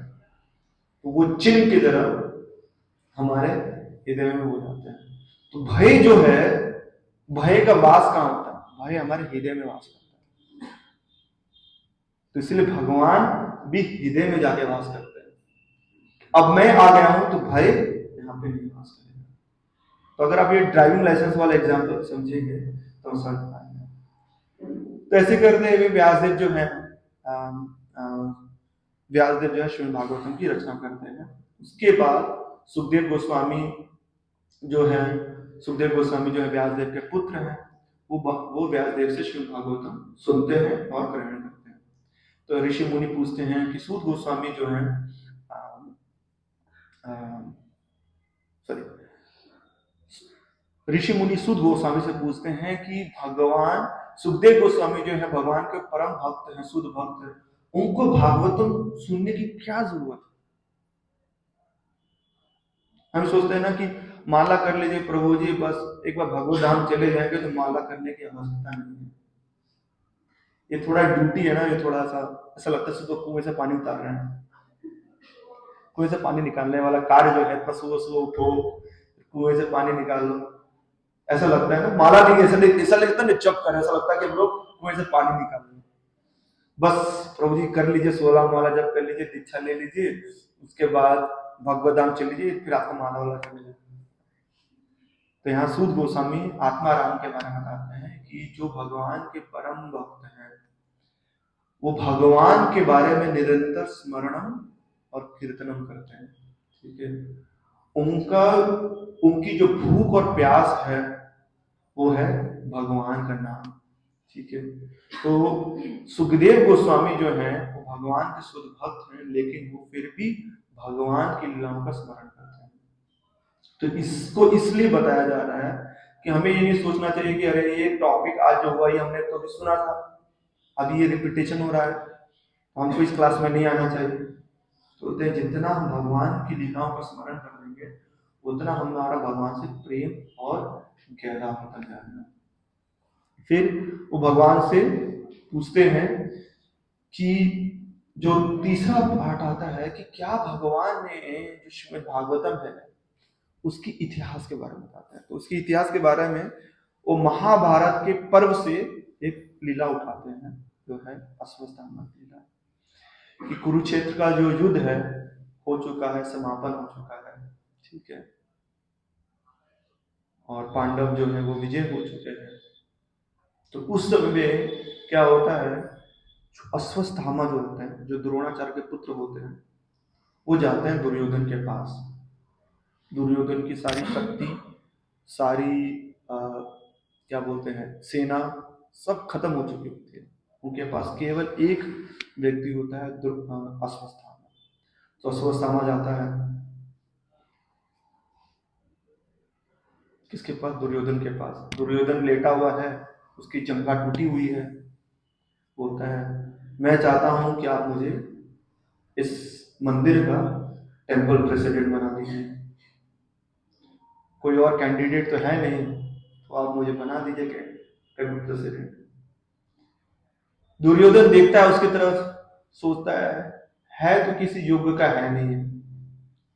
Speaker 1: तो वो चिन्ह की तरह हमारे हृदय में हो जाते हैं। तो भय जो है, भय का वास कहाँ होता है? भय हमारे हृदय में वास करता है। तो इसलिए भगवान भी हृदय में जाके वास करते हैं। अब मैं आ गया हूं तो भय यहाँ पे नहीं वास करेगा। तो अगर आप ये ड्राइविंग लाइसेंस वाला एग्जाम्पल समझेंगे तो समझ पाएंगे। तो ऐसे करते हुए व्यासदेव जो है व्यासदेव जो है श्रीमद् भागवतम की रचना करते हैं। उसके बाद सुखदेव गोस्वामी जो है व्यासदेव के पुत्र हैं। वो व्यासदेव से श्रीमद् भागवतम सुनते हैं और ग्रहण करते हैं। तो ऋषि मुनि पूछते हैं कि सूत गोस्वामी जो है ऋषि मुनि सूत गोस्वामी से पूछते हैं कि भगवान सुखदेव गोस्वामी जो है भगवान के परम भक्त हैं, शुद्ध भक्त हैं, उनको भागवतम सुनने की क्या जरूरत है? हम सोचते हैं ना कि माला कर लीजिए प्रभु जी, बस एक बार भगवत धाम चले जाएंगे तो माला करने की आवश्यकता नहीं है। ये थोड़ा ड्यूटी है ना, ये थोड़ा सा ऐसा लगता है तो कुएं से पानी उतार रहे हैं। कुएं से पानी निकालने वाला कार्य जो है, पशु उठो कुएं से पानी निकाल लो, ऐसा लगता है ना। माला नहीं, ऐसा लगता है जप कर, ऐसा लगता है कि हम लोग कुएं से पानी निकाल रहे हैं। बस प्रभु जी कर लीजिए 16 माला जप कर लीजिए, दीक्षा ले लीजिए, उसके बाद भगवत धाम चल लीजिए, फिर आपको माला वाला चले जाए। तो यहाँ सूत गोस्वामी आत्माराम के बारे में बताते हैं कि जो भगवान के परम भक्त हैं वो भगवान के बारे में निरंतर स्मरणम और कीर्तनम करते हैं। ठीक है, उनकी जो भूख और प्यास है वो है भगवान का नाम। ठीक है, तो सुखदेव गोस्वामी जो है वो भगवान के शुद्ध भक्त हैं, लेकिन वो फिर भी भगवान की लीलाओं का स्मरण करते हैं। तो इसको इसलिए बताया जा रहा है कि हमें ये नहीं सोचना चाहिए कि अरे ये टॉपिक आज जो हुआ ये हमने तो भी सुना था, अभी ये रिपीटेशन हो रहा है, हमको इस क्लास में नहीं आना चाहिए। तो जितना हम भगवान की लीलाओं का स्मरण कर लेंगे उतना हमारा भगवान से प्रेम और गहरा होता जाएगा। फिर वो भगवान से पूछते हैं कि जो तीसरा पार्ट आता है कि क्या भगवान ने जो श्रीमद् भागवतम है उसकी इतिहास के बारे में बताते हैं। तो उसकी इतिहास के बारे में वो महाभारत के पर्व से एक लीला उठाते हैं, जो है अश्वत्थामा लीला, कि कुरुक्षेत्र का जो युद्ध है हो चुका है, समापन हो चुका है। ठीक है, और पांडव जो है वो विजय हो चुके हैं। तो उस समय में क्या होता है, अश्वत्थामा जो होते हैं, जो द्रोणाचार्य के पुत्र होते हैं, वो जाते हैं दुर्योधन के पास। दुर्योधन की सारी शक्ति, सारी क्या बोलते हैं सेना सब खत्म हो चुकी होती है। उनके पास केवल एक व्यक्ति होता है, अश्वत्थामा। तो अश्वत्थामा जाता है किसके पास? दुर्योधन के पास। दुर्योधन लेटा हुआ है, उसकी जंघा टूटी हुई है। बोलता है मैं चाहता हूं कि आप मुझे इस मंदिर का टेंपल प्रेसिडेंट बना दीजिए, कोई और कैंडिडेट तो है नहीं, तो आप मुझे बना दीजिए टेंपल प्रेसिडेंट। दुर्योधन देखता है उसकी तरफ, सोचता है तो किसी योग्य का है नहीं है,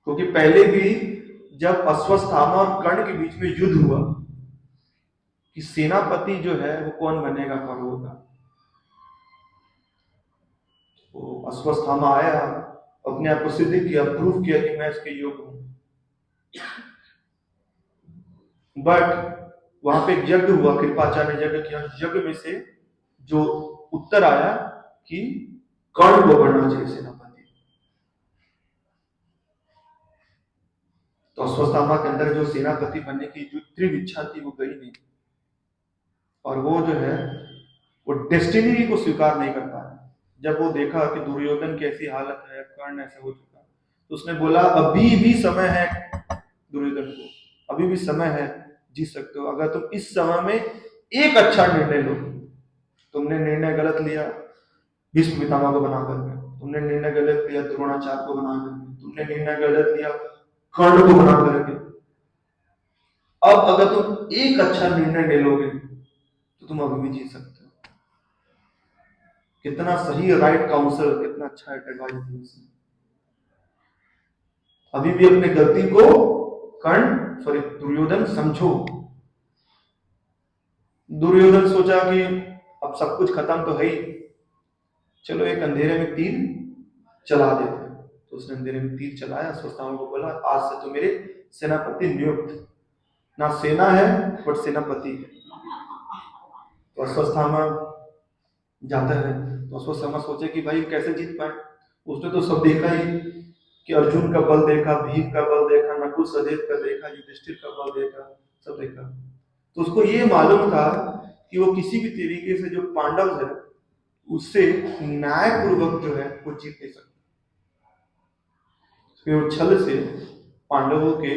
Speaker 1: क्योंकि पहले भी जब अश्वत्थामा और कर्ण के बीच में युद्ध हुआ कि सेनापति जो है वो कौन बनेगा कौरवों का, तो अश्वत्थामा आया, अपने आप को सिद्ध किया, प्रूफ किया कि मैं इसके योग्य हूं। बट वहां पे एक यज्ञ हुआ, कृपाचार्य ने यज्ञ किया, यज्ञ में से जो उत्तर आया कि कर्ण को बनना चाहिए सेनापति। तो अश्वत्थामा के अंदर जो सेनापति बनने की जो तीव्र इच्छा थी वो गई नहीं, और वो जो है वो डेस्टिनी को स्वीकार नहीं कर पाया। जब वो देखा कि दुर्योधन की ऐसी हालत है, कर्ण ऐसे हो चुका, तो उसने बोला अभी भी समय है दुर्योधन को, अभी भी समय है, जीत सकते हो, अगर तुम इस समय में एक अच्छा निर्णय लो। तुमने निर्णय गलत लिया भीष्म पितामह को बना करके, तुमने निर्णय गलत लिया द्रोणाचार्य को बना करके, तुमने निर्णय गलत लिया कर्ण को बना करके। अब अगर तुम एक अच्छा निर्णय ले लोगे तो तुम अभी भी जी सकते हो। कितना सही राइट काउंसलर, कितना अच्छा एडवाइस दी उसने। अभी भी अपने गलती को दुर्योधन समझो। दुर्योधन सोचा कि अब सब कुछ खत्म तो है ही, चलो एक अंधेरे में तीर चला देते हैं। तो उसने अंधेरे में तीर चलाया, अश्वत्थामा को बोला आज से तो मेरे सेनापति नियुक्त, ना सेना है बट सेनापति है। तो अश्वत्थामा जाता है, तो अश्वत्थामा सोचे कि भाई कैसे जीत पाए। उसने तो सब देखा ही कि अर्जुन का बल देखा, भीम का बल देखा, नकुल सहदेव का देखा, युधिष्ठिर का बल देखा, सब देखा। तो उसको ये मालूम था कि वो किसी भी तरीके से जो पांडव है उससे न्यायपूर्वक जो है वो जीत नहीं सकता। फिर वो छल से पांडवों के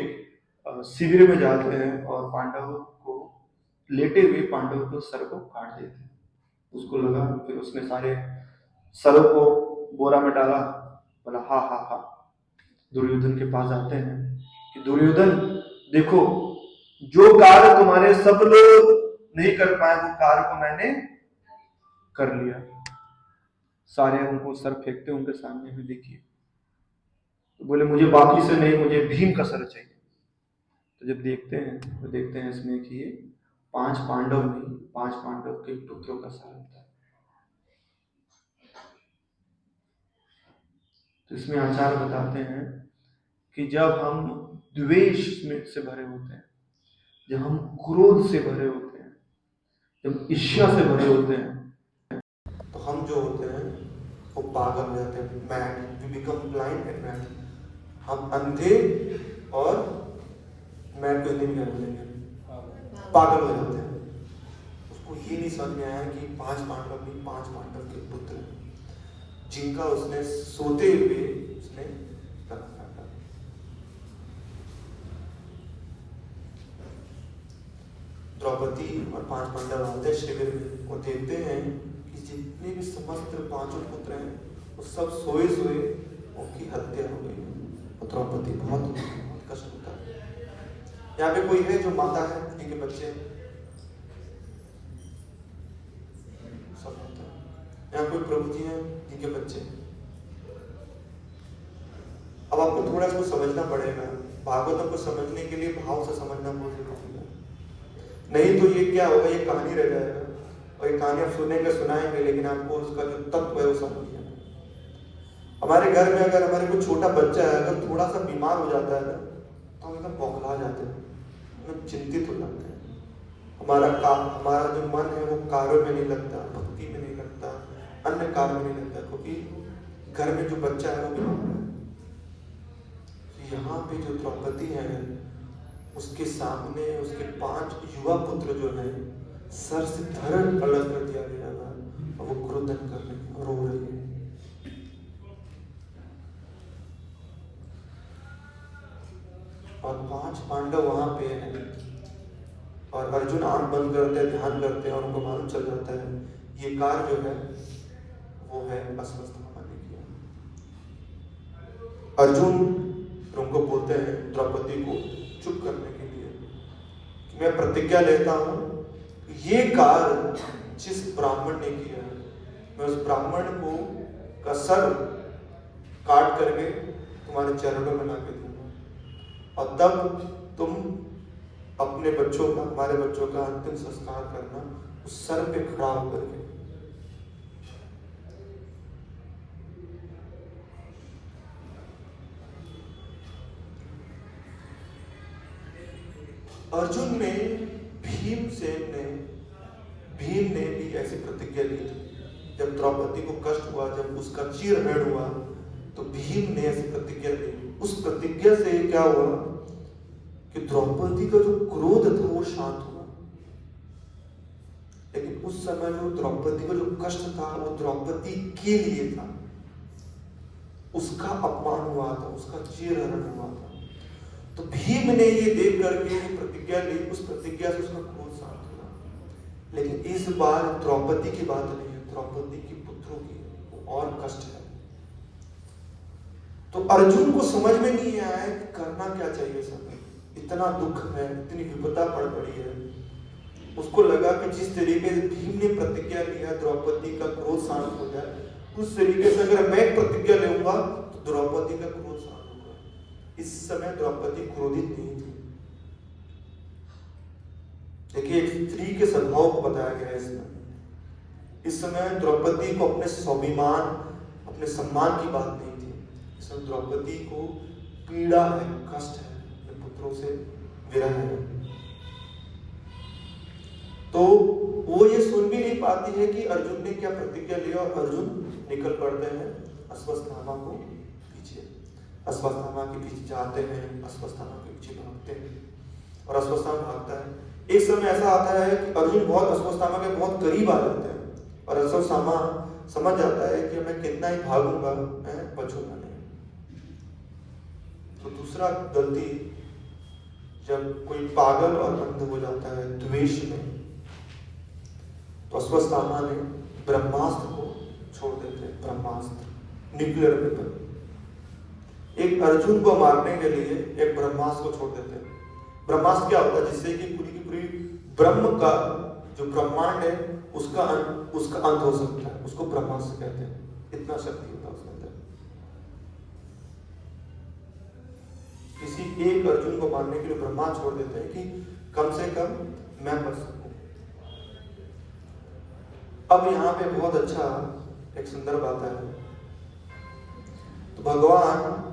Speaker 1: शिविर में जाते हैं और पांडवों को लेटे हुए पांडवों को सर को काट देते हैं। उसको लगा, फिर उसने सारे सर को बोरा में डाला, बोला हा हा हा। दुर्योधन के पास आते हैं कि दुर्योधन देखो, जो कार्य तुम्हारे सब लोग नहीं कर पाए वो कार्य को मैंने कर लिया। सारे उनको सर फेंकते उनके सामने में, देखिए। तो बोले मुझे बाकी से नहीं, मुझे भीम का सर चाहिए। तो जब देखते हैं तो देखते हैं इसमें कि ये 5 पांडव नहीं, 5 पांडव के पुत्रों का सर होता है। तो इसमें आचार्य बताते हैं कि जब हम द्वेष से भरे होते हैं, जब हम क्रोध से भरे होते हैं, जब ईर्ष्या से भरे होते हैं, तो हम जो होते हैं वो पागल हो जाते हैं, mad, we become blind and mad. हम अंधे और मैड को हिंदी में क्या बोलेंगे, पागल हो जाते हैं। उसको ये नहीं समझ में आया कि 5 पांडव नहीं, 5 पांडव के पुत्र हैं जिनका उसने सोते हुए उसने काटा। द्रौपदी और 5 पांडव आते शिविर में, वो देखते हैं कि जितने भी समस्त 5 पुत्र हैं वो सब सोए सोए उनकी हत्या हो गई। और द्रौपदी बहुत कष्ट होता है। यहाँ पे कोई है जो माता है जिनके बच्चे सब होता है? यहाँ कोई प्रभु जी हैं जिनके बच्चे? अब आपको थोड़ा इसको समझना पड़ेगा। भागवतम को समझने के लिए भाव से समझना बहुत जरूरी है, नहीं तो ये क्या होगा, ये कहानी रह जाएगा और ये कहानी आप सुनेंगे सुनाएंगे लेकिन आपको उसका जो तत्व है वो समझ नहीं आएगा। हमारे घर में अगर हमारे कोई छोटा बच्चा है, अगर थोड़ा सा बीमार हो जाता है तो हम एकदम बौखला जाते हैं, हम चिंतित हो जाते हैं। हमारा जो मन है वो कार्यों में नहीं लगता, भक्ति में नहीं लगता, अन्य कार्य में नहीं लगता, क्योंकि घर में जो बच्चा है वो बीमार है। तो यहाँ पे जो द्रौपदी है उसके सामने उसके 5 युवा पुत्र जो है सर से धड़ अलग कर दिया गया है और वो क्रोधन कर रही है, रो रही है। और 5 पांडव वहां पे हैं और अर्जुन आंख बंद करते हैं, ध्यान करते हैं और उनको मालूम चल जाता है ये कार्य जो है वो है अश्वत्थामा ने किया। अर्जुन उनको बोलते हैं द्रौपदी को चुप करने के लिए कि मैं प्रतिज्ञा लेता हूं ये कार्य जिस ब्राह्मण ने किया है मैं उस ब्राह्मण को का सर काट करके तुम्हारे चरणों में ला के दूंगा और तब तुम अपने बच्चों का, हमारे बच्चों का अंतिम संस्कार करना उस सर पे खड़ा होकर के। अर्जुन ने भीम ने भी ऐसी प्रतिज्ञा ली थी। जब द्रौपदी को कष्ट हुआ, जब उसका चीरहरण हुआ तो भीम ने ऐसी प्रतिज्ञा ली। उस प्रतिज्ञा से क्या हुआ कि द्रौपदी का जो क्रोध था वो शांत हुआ, लेकिन उस समय जो द्रौपदी का जो कष्ट था वो द्रौपदी के लिए था, उसका अपमान हुआ था, उसका चीरहरण हुआ था। तो भीम ने ये देख करके प्रतिज्ञा ली, उस प्रतिज्ञा से उसका क्रोध शांत हुआ। लेकिन इस बार द्रौपदी की बात नहीं है, द्रौपदी की पुत्रों की और कष्ट है।
Speaker 2: तो अर्जुन को समझ में नहीं आया कि करना क्या चाहिए सब। इतना दुख है, इतनी विपदा पड़ पड़ी है। उसको लगा कि जिस तरीके से भीम ने प्रतिज्ञा लिया द्रौपदी का क्रोध शांत हो जाए, उस तरीके से अगर मैं प्रतिज्ञा लूंगा तो द्रौपदी का क्रोध शांत होगा। इस समय द्रौपदी क्रोधित नहीं थी। देखिए एक स्त्री के स्वभाव को बताया गया है इसमें। इस समय द्रौपदी को अपने स्वाभिमान, अपने सम्मान की बात नहीं थी। इस समय द्रौपदी को पीड़ा है, कष्ट है, अपने पुत्रों से विरह है। तो वो ये सुन भी नहीं पाती है कि अर्जुन ने क्या प्रतिज्ञा लिया, और अर्जुन निकल पड़ते हैं अश्वत्थामा को पीछे। अश्वत्थामा के पीछे जाते हैं, अश्वत्थामा के पीछे भागते हैं और अश्वत्थामा भागता है। एक समय ऐसा आता है कि अर्जुन बहुत अश्वत्थामा के बहुत करीब आ जाते हैं और अश्वत्थामा समझ जाता है कि मैं कितना ही भागूंगा, मैं बचूंगा नहीं। तो दूसरा गलती, जब कोई पागल और अंध हो जाता है द्वेष में, तो अश्वत्थामा ने ब्रह्मास्त्र को छोड़ देते हैं। ब्रह्मास्त्र, न्यूक्लियर वेपन। एक अर्जुन को मारने के लिए एक ब्रह्मास्त्र को छोड़ देते हैं। ब्रह्मास्त्र क्या होता है? जिससे कि पूरी की पूरी ब्रह्म का जो ब्रह्मांड है उसका अंत हो सकता है, उसको ब्रह्मास्त्र कहते हैं। इतना शक्ति होता है उसके अंदर। किसी एक अर्जुन को मारने के लिए ब्रह्मास्त्र छोड़ देते हैं कि कम से कम मैं बच सकूं। अब यहाँ पे बहुत अच्छा एक संदर्भ आता है। तो भगवान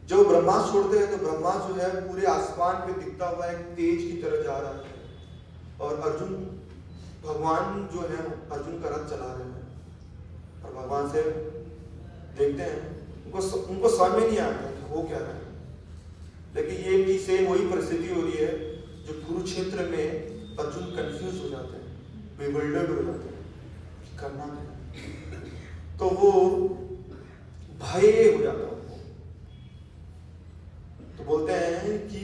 Speaker 2: जो ब्रह्मास्त्र छोड़ते हैं, तो ब्रह्मास्त्र जो है पूरे आसमान पे दिखता हुआ एक तेज की तरह जा रहा है, और अर्जुन, भगवान जो है अर्जुन का रथ चला रहे हैं, और भगवान से देखते हैं, उनको समझ में नहीं आता कि हो क्या रहा है। लेकिन ये भी सेम वही परिस्थिति हो रही है जो कुरुक्षेत्र में अर्जुन कंफ्यूज हो जाते हैं, bewildered हो जाते हैं, करना क्या। तो वो भय हो जाता है। तो बोलते हैं कि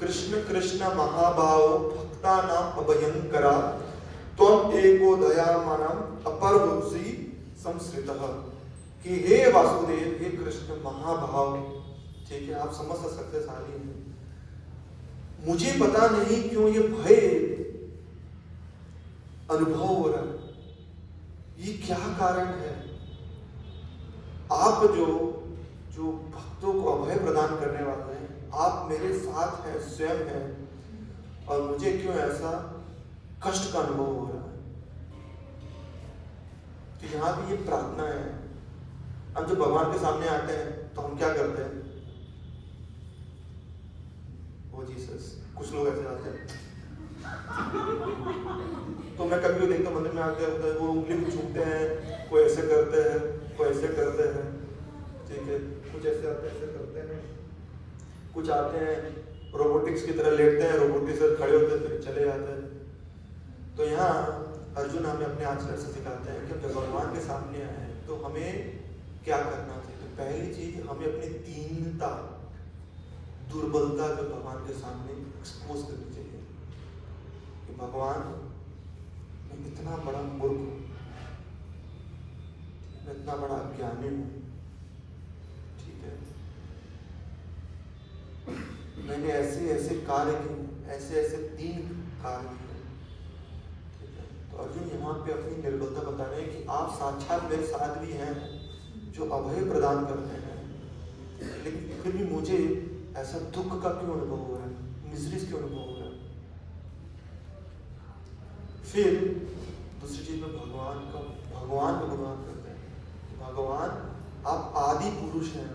Speaker 2: कृष्ण कृष्ण महाभाव भक्ता नाम अभयंकरा त्वम एको दयामानम अपरवंशी संस्कृतः, कि हे वासुदेव, हे कृष्ण महाभाव, ठीक है, आप समझ शक्तिशाली हैं, मुझे पता नहीं क्यों ये भय अनुभव हो रहा है, ये क्या कारण है। आप जो भक्तों को अभय प्रदान करने वाले हैं, आप मेरे साथ हैं, स्वयं हैं, और मुझे क्यों ऐसा कष्ट का अनुभव हो रहा है। तो यहाँ भी ये प्रार्थना है। हम जब भगवान के सामने आते हैं तो हम क्या करते हैं? ओ जीसस, कुछ लोग ऐसे आते हैं। तो मैं कभी भी देखता हूँ मंदिर में आते हैं, वो उंगली को छूते हैं, कोई ऐसे करते हैं, कोई ऐसे करते हैं, ठीक है, कुछ ऐसे आते हैं, ऐसे करते हैं, कुछ आते हैं रोबोटिक्स की तरह लेटते हैं, रोबोटिक्स से खड़े होते हैं, फिर चले जाते हैं। तो यहाँ अर्जुन हमें अपने आचरण से सिखाते हैं कि जब भगवान के सामने आए तो हमें क्या करना चाहिए। तो पहली चीज, हमें अपनी दीनता, दुर्बलता जो भगवान के सामने एक्सपोज करनी चाहिए कि भगवान, मैं इतना बड़ा मूर्ख हूँ, मैं इतना बड़ा अज्ञानी हूँ, ठीक है, मैंने ऐसे ऐसे कार्य किए, ऐसे ऐसे 3 कार्य किए, ठीक है। तो अर्जुन यहाँ पे अपनी निर्बलता बता रहे हैं कि आप साक्षात मेरे साथ भी हैं जो अभय प्रदान करते हैं, लेकिन फिर भी मुझे ऐसा दुख का क्यों अनुभव हो रहा है, मिजरीज क्यों अनुभव हो रहा है। फिर दूसरी चीज में भगवान को भगवान करते हैं। भगवान, आप आदि पुरुष हैं,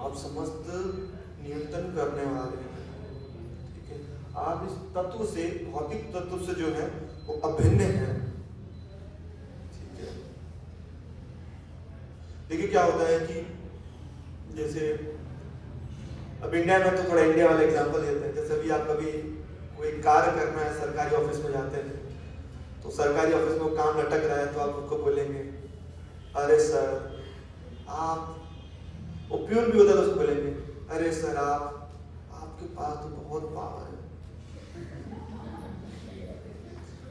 Speaker 2: आप समस्त नियंत्रण करने वाले हैं, ठीक है, आप इस तत्व से, भौतिक तत्व से जो है वो अभिन्न है, ठीक है। देखिए क्या होता है कि जैसे अब इंडिया में, तो थोड़ा इंडिया वाला एग्जांपल देते हैं। जैसे अभी आप कभी कोई कार्य करना है, सरकारी ऑफिस में जाते हैं, तो सरकारी ऑफिस में काम लटक रहा है, तो आप उनको बोलेंगे, अरे सर आप, वो प्यून भी होता है तो उसको बोलेंगे, अरे सर आपके पास तो बहुत पावर है,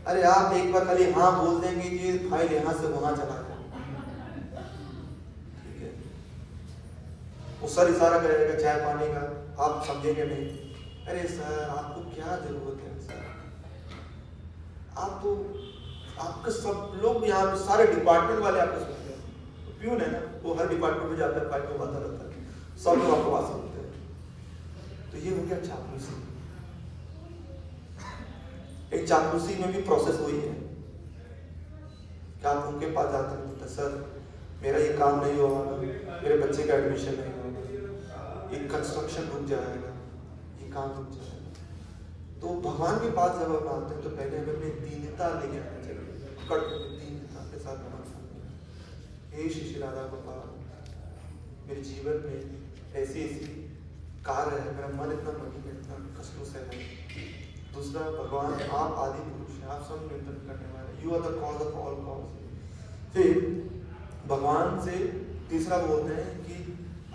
Speaker 2: अरे आप एक बार खाली हाँ बोल देंगे कि फाइल यहाँ से वहां चला जाए, ठीक है। सर इशारा करेगा चाय पानी का, आप समझेंगे नहीं। अरे सर आपको क्या जरूरत है सर, आप तो आपके सब लोग यहाँ पे सारे डिपार्टमेंट वाले आपको सुनते हैं। प्यून है ना, वो हर डिपार्टमेंट में जाता है, फाइल में बाता रहता है, सब लोग आपको बात सुनते हैं। तो ये हो गया चापलूसी। एक चापलूसी में भी प्रोसेस वही है कि आप उनके पास जाते हैं तो सर मेरा ये काम नहीं होगा, मेरे बच्चे का एडमिशन नहीं होगा, ये कंस्ट्रक्शन रुक जाएगा, ये काम रुक जाएगा। तो भगवान के पास जब हम आते हैं तो पहले हमें अपनी दीनता लेके आना चाहिए, पकड़ के दीनता के साथ भगवान, हे श्री राधा गोपाल, मेरे जीवन में ऐसी कार्य है, मेरा मन इतना मलिन है, इतना कष्टों से है। दूसरा, भगवान आप आदि पुरुष हैं, आप सब नियंत्रण करने वाले, you are the cause of all cause. फिर भगवान से तीसरा बोलते हैं कि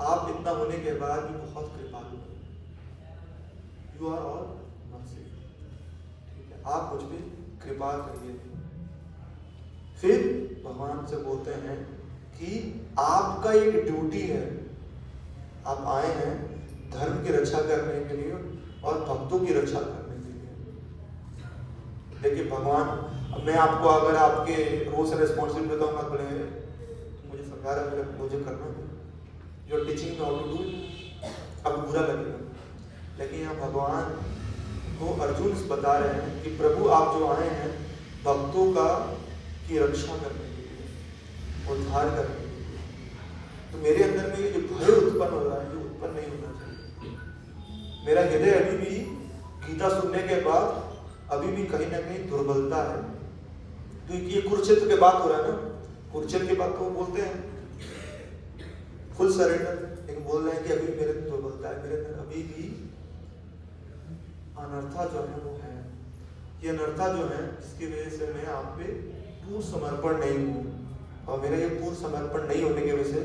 Speaker 2: आप इतना होने के बाद भी बहुत कृपालु हैं, यू आर ऑल मर्सीफुल, ठीक है, आप मुझ पे कृपा करिए। फिर भगवान से बोलते हैं कि आपका एक ड्यूटी है, आप आए हैं धर्म की रक्षा करने के लिए और भक्तों की रक्षा करने के लिए। देखिए भगवान, मैं आपको अगर आपके रोल्स एंड रिस्पॉन्सिबिलिटी बताऊंगा बोले मुझे समझा रहा है, मुझे करना है, you are teaching how to do, अब बुरा लगेगा। लेकिन यहाँ भगवान को अर्जुन बता रहे हैं कि प्रभु आप जो आए हैं भक्तों का की रक्षा करने के लिए, उद्धार करने के लिए। तो मेरे अंदर में जो भय उत्पन्न हो रहा है, ये उत्पन्न नहीं होना चाहिए। मेरा हृदय अभी भी गीता सुनने के बाद अभी भी कहीं ना कहीं दुर्बलता है, क्योंकि ये कुरुक्षेत्र के बात हो रहा है ना, कुरुक्षेत्र के बात तो बोलते हैं फुल सरेंडर, लेकिन बोल रहे हैं कि अभी मेरे दुर्बलता है, मेरे अंदर अभी भी अनर्था जो है वो है। ये अनर्था जो है जिसकी वजह से मैं आप पे पूर्ण समर्पण नहीं हूँ, और मेरा ये पूर्ण समर्पण नहीं होने की वजह से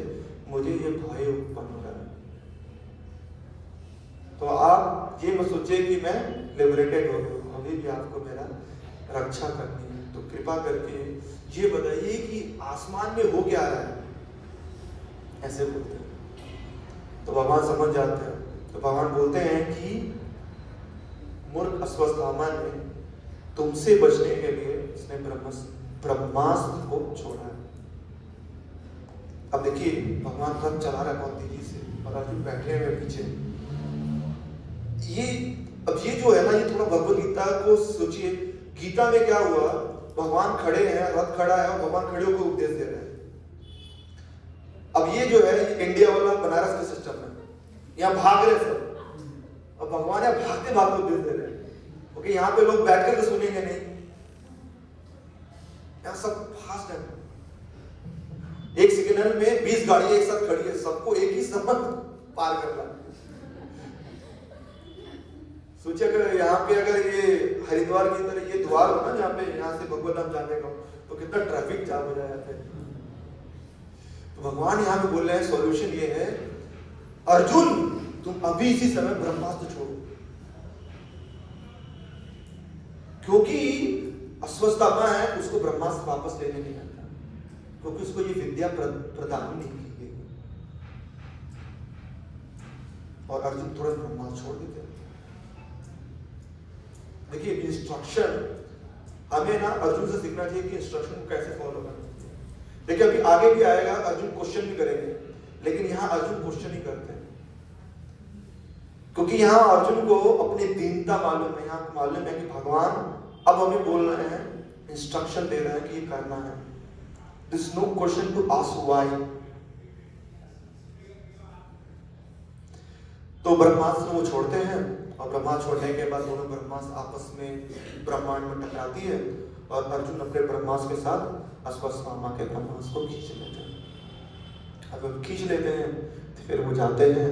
Speaker 2: मुझे ये भय उत्पन्न हो रहा है। तो आप ये मत सोचिए कि मैं लिबरेटेड हो गया, अभी भी आपको मेरा रक्षा करनी है। तो कृपा करके ये बताइए कि आसमान में हो क्या रहा है, ऐसे बोलते हैं। तो भगवान समझ जाते हैं, तो भगवान बोलते हैं कि मूर्ख अश्वत्थामा ने तुमसे बचने के लिए इसने ब्रह्मास्त्र को छोड़ा है। अब देखिए भगवान रथ चला रहा है बहुत तेजी से, और अर्जुन बैठे हुए पीछे। ये जो है ना, ये थोड़ा भगवत गीता को सोचिए। गीता में क्या हुआ, भगवान खड़े हैं, रथ खड़ा है और भगवान खड़े होकर उपदेश दे रहे हैं। अब ये जो है इंडिया वाला बनारस के सिस्टम में, यहाँ भाग रहे सब, और भगवान यहाँ भागते भागते उपदेश दे रहे हैं। ओके, यहाँ पे लोग बैठ कर सुनेंगे नहीं, यहाँ सब फास्ट है। एक सिग्नल में 20 गाड़ियां एक साथ खड़ी है, सबको एक ही समय पार करना है। सोचिए अगर यहाँ पे अगर ये हरिद्वार की तरह ये द्वार हो ना, जहाँ पे यहाँ से भगवत धाम जाने का, तो कितना ट्रैफिक जाम हो जाता है। तो भगवान यहाँ पे बोल रहे हैं सॉल्यूशन ये है, अर्जुन तुम अभी इसी समय ब्रह्मास्त्र छोड़ो, क्योंकि अश्वत्थामा है उसको ब्रह्मास्त्र वापस लेने नहीं आता, क्योंकि उसको ये विद्या प्रदान नहीं की गई। और अर्जुन तुरंत ब्रह्मास्त्र छोड़ देते हैं। देखिए इंस्ट्रक्शन हमें ना अर्जुन से सीखना चाहिए कि इंस्ट्रक्शन को कैसे फॉलो करना चाहिए। देखिए अभी आगे भी आएगा, अर्जुन क्वेश्चन भी करेंगे, लेकिन यहाँ अर्जुन क्वेश्चन ही करते हैं, क्योंकि यहाँ अर्जुन को अपनी दीनता मालूम है। यहाँ मालूम है कि भगवान अब हमें बोल रहे हैं, इंस्ट्रक्शन दे रहे हैं कि ये करना है। There is no question to ask why. तो ब्रह्मास्त्र वो छोड़ते हैं, और ब्रह्मास्त्र छोड़ने के बाद दोनों ब्रह्मास्त्र आपस में ब्रह्मांड में टकराती है, और अर्जुन अपने ब्रह्मास्त्र के साथ अश्वत्थामा के ब्रह्मास्त्र को खींच लेते हैं। अब वो खींच लेते हैं तो फिर वो जाते हैं,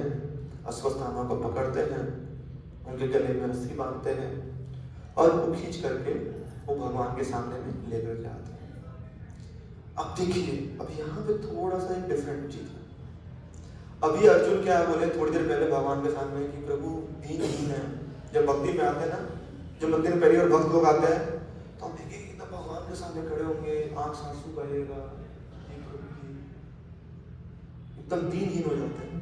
Speaker 2: अश्वत्थामा को पकड़ते हैं, उनके गले में रस्सी बांधते हैं, और वो खींच करके वो भगवान के सामने में लेकर के आते हैं। अब देखिए अब यहाँ पे थोड़ा सा एक डिफरेंट चीज है। अभी अर्जुन क्या बोले थोड़ी देर पहले भगवान के सामने कि प्रभु दीनहीन है। जब भक्ति में आते हैं ना, जब मंदिर में पहली बार भक्त लोग आते हैं तो हम देखेंगे एकदम भगवान के सामने खड़े होंगे, आंख से आंसू बहेगा, एकदम दीनहीन हो जाते हैं।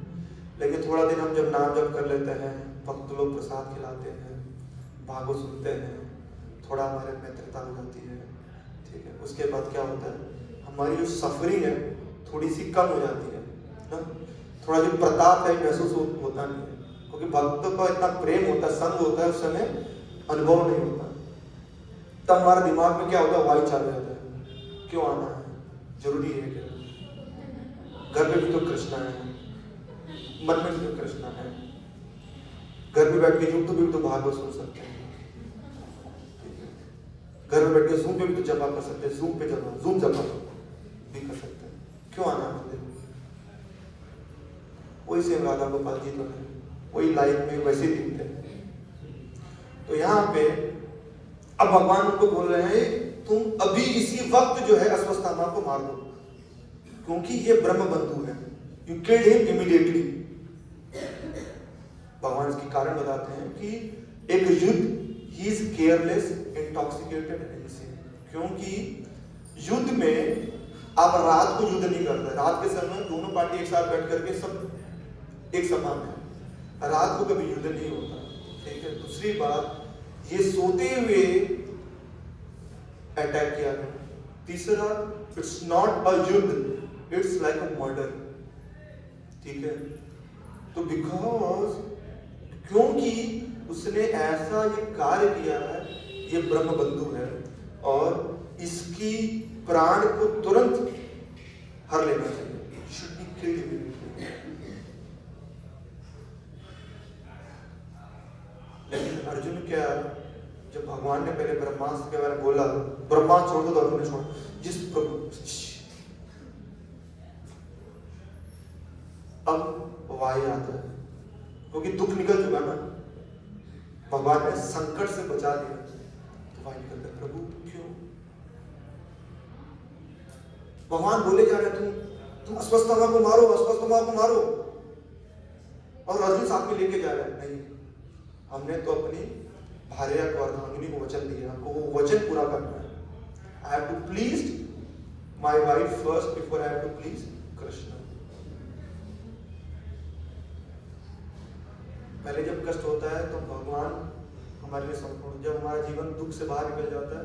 Speaker 2: लेकिन थोड़ा दिन हम जब नाम जप कर लेते हैं, भक्त लोग प्रसाद खिलाते हैं, भागवत सुनते हैं, थोड़ा हमारे मित्रता हो जाती है, ठीक है। उसके बाद क्या होता है, हमारी जो सफरिंग है थोड़ी सी कम हो जाती है ना, थोड़ा जो प्रताप है महसूस होता नहीं है, क्योंकि भक्तों का इतना प्रेम होता है, संग होता है, उस समय अनुभव नहीं होता। तब हमारे दिमाग में क्या होता है, वाई चालू जाता है, क्यों आना है, जरूरी है क्या, घर पे भी तो कृष्णा है, मन में भी तो कृष्णा है, घर पे बैठ के यूट्यूब पे भी तो भागवत सुन सकते हैं, घर में बैठ के जूम पे भी तो जपा कर सकते हैं, जूम पे जपा, जूम जपा भी कर सकते हैं, क्यों आना मंदिर में। वही सेम राधा गोपाल जी तो है, वही लाइफ में वैसे दिखते हैं। तो यहाँ पे अब भगवान उनको बोल रहे हैं, तुम अभी इसी वक्त जो है अश्वत्थामा को मार दो, क्योंकि ये ब्रह्म बंधु है, यू किल्ड हिम इमीडिएटली। भगवान इसके कारण बताते हैं कि एक युद्ध, he is careless, intoxicated, insane, क्योंकि युद्ध में आप रात को युद्ध नहीं करते, रात के समय दोनों पार्टी एक साथ बैठ करके सब एक समान है, रात को कभी युद्ध नहीं होता, ठीक है। दूसरी बात, ये सोते हुए अटैक किया गया। तीसरा, इट्स नॉट अ युद्ध, इट्स लाइक अ मर्डर, ठीक है। तो बिकॉज, क्योंकि उसने ऐसा ये कार्य किया है, ये ब्रह्म बंधु है और इसकी प्राण को तुरंत हर लेना चाहिए, शुड बी किल्ड इमीडिएटली। लेकिन अर्जुन क्या, जब भगवान ने पहले ब्रह्मास्त्र के बारे में बोला, ब्रह्मास्त्र छोड़ दो, तो अर्जुन ने छोड़ा, जिस अब वाई आता है, क्योंकि दुख निकल चुका ना, भगवान ने संकट से बचा दिया, तो वाई निकल गया, प्रभु क्यों। भगवान बोले जा रहे, तुम अश्वत्थामा को मारो, अश्वत्थामा को मारो, और अर्जुन साथ में लेके जा रहा है, नहीं, हमने तो अपनी भार्या को, अर्धांगिनी को वचन दिया, हमको वो वचन पूरा करना है। I have to please my wife first before I have to please Krishna. पहले जब कष्ट होता है तो भगवान हमारे लिए संपूर्ण, जब हमारा जीवन दुख से बाहर निकल जाता है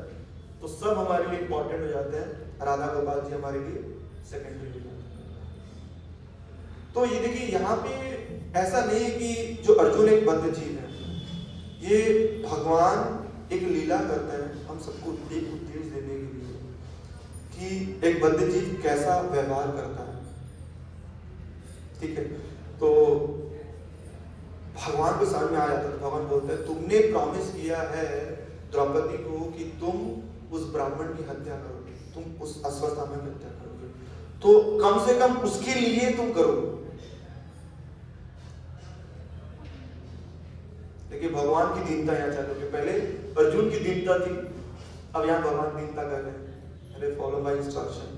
Speaker 2: तो सब हमारे लिए इंपॉर्टेंट हो जाते हैं, राधा गोपाल जी हमारे लिए सेकेंडरी हो जाते हैं। तो ये देखिए, यहाँ पे ऐसा नहीं है कि जो अर्जुन एक बद्ध जीव है, ये भगवान एक लीला करते हैं हम सबको एक उद्देश्य देने के लिए कि एक बद्ध जीव कैसा व्यवहार करता है, ठीक है। तो भगवान को समझ में आ जाता है, भगवान बोलते हैं, तुमने प्रॉमिस किया है द्रौपदी को कि तुम उस ब्राह्मण की हत्या करोगे, तुम उस अश्वत्थामा की हत्या करोगे, तो कम से कम उसके लिए तुम करो। देखिए भगवान की दीनता यहाँ चालू है, पहले अर्जुन की दीनता थी, अब यहाँ भगवान दीनता कर रहे हैं, अरे फॉलो माय इंस्ट्रक्शन,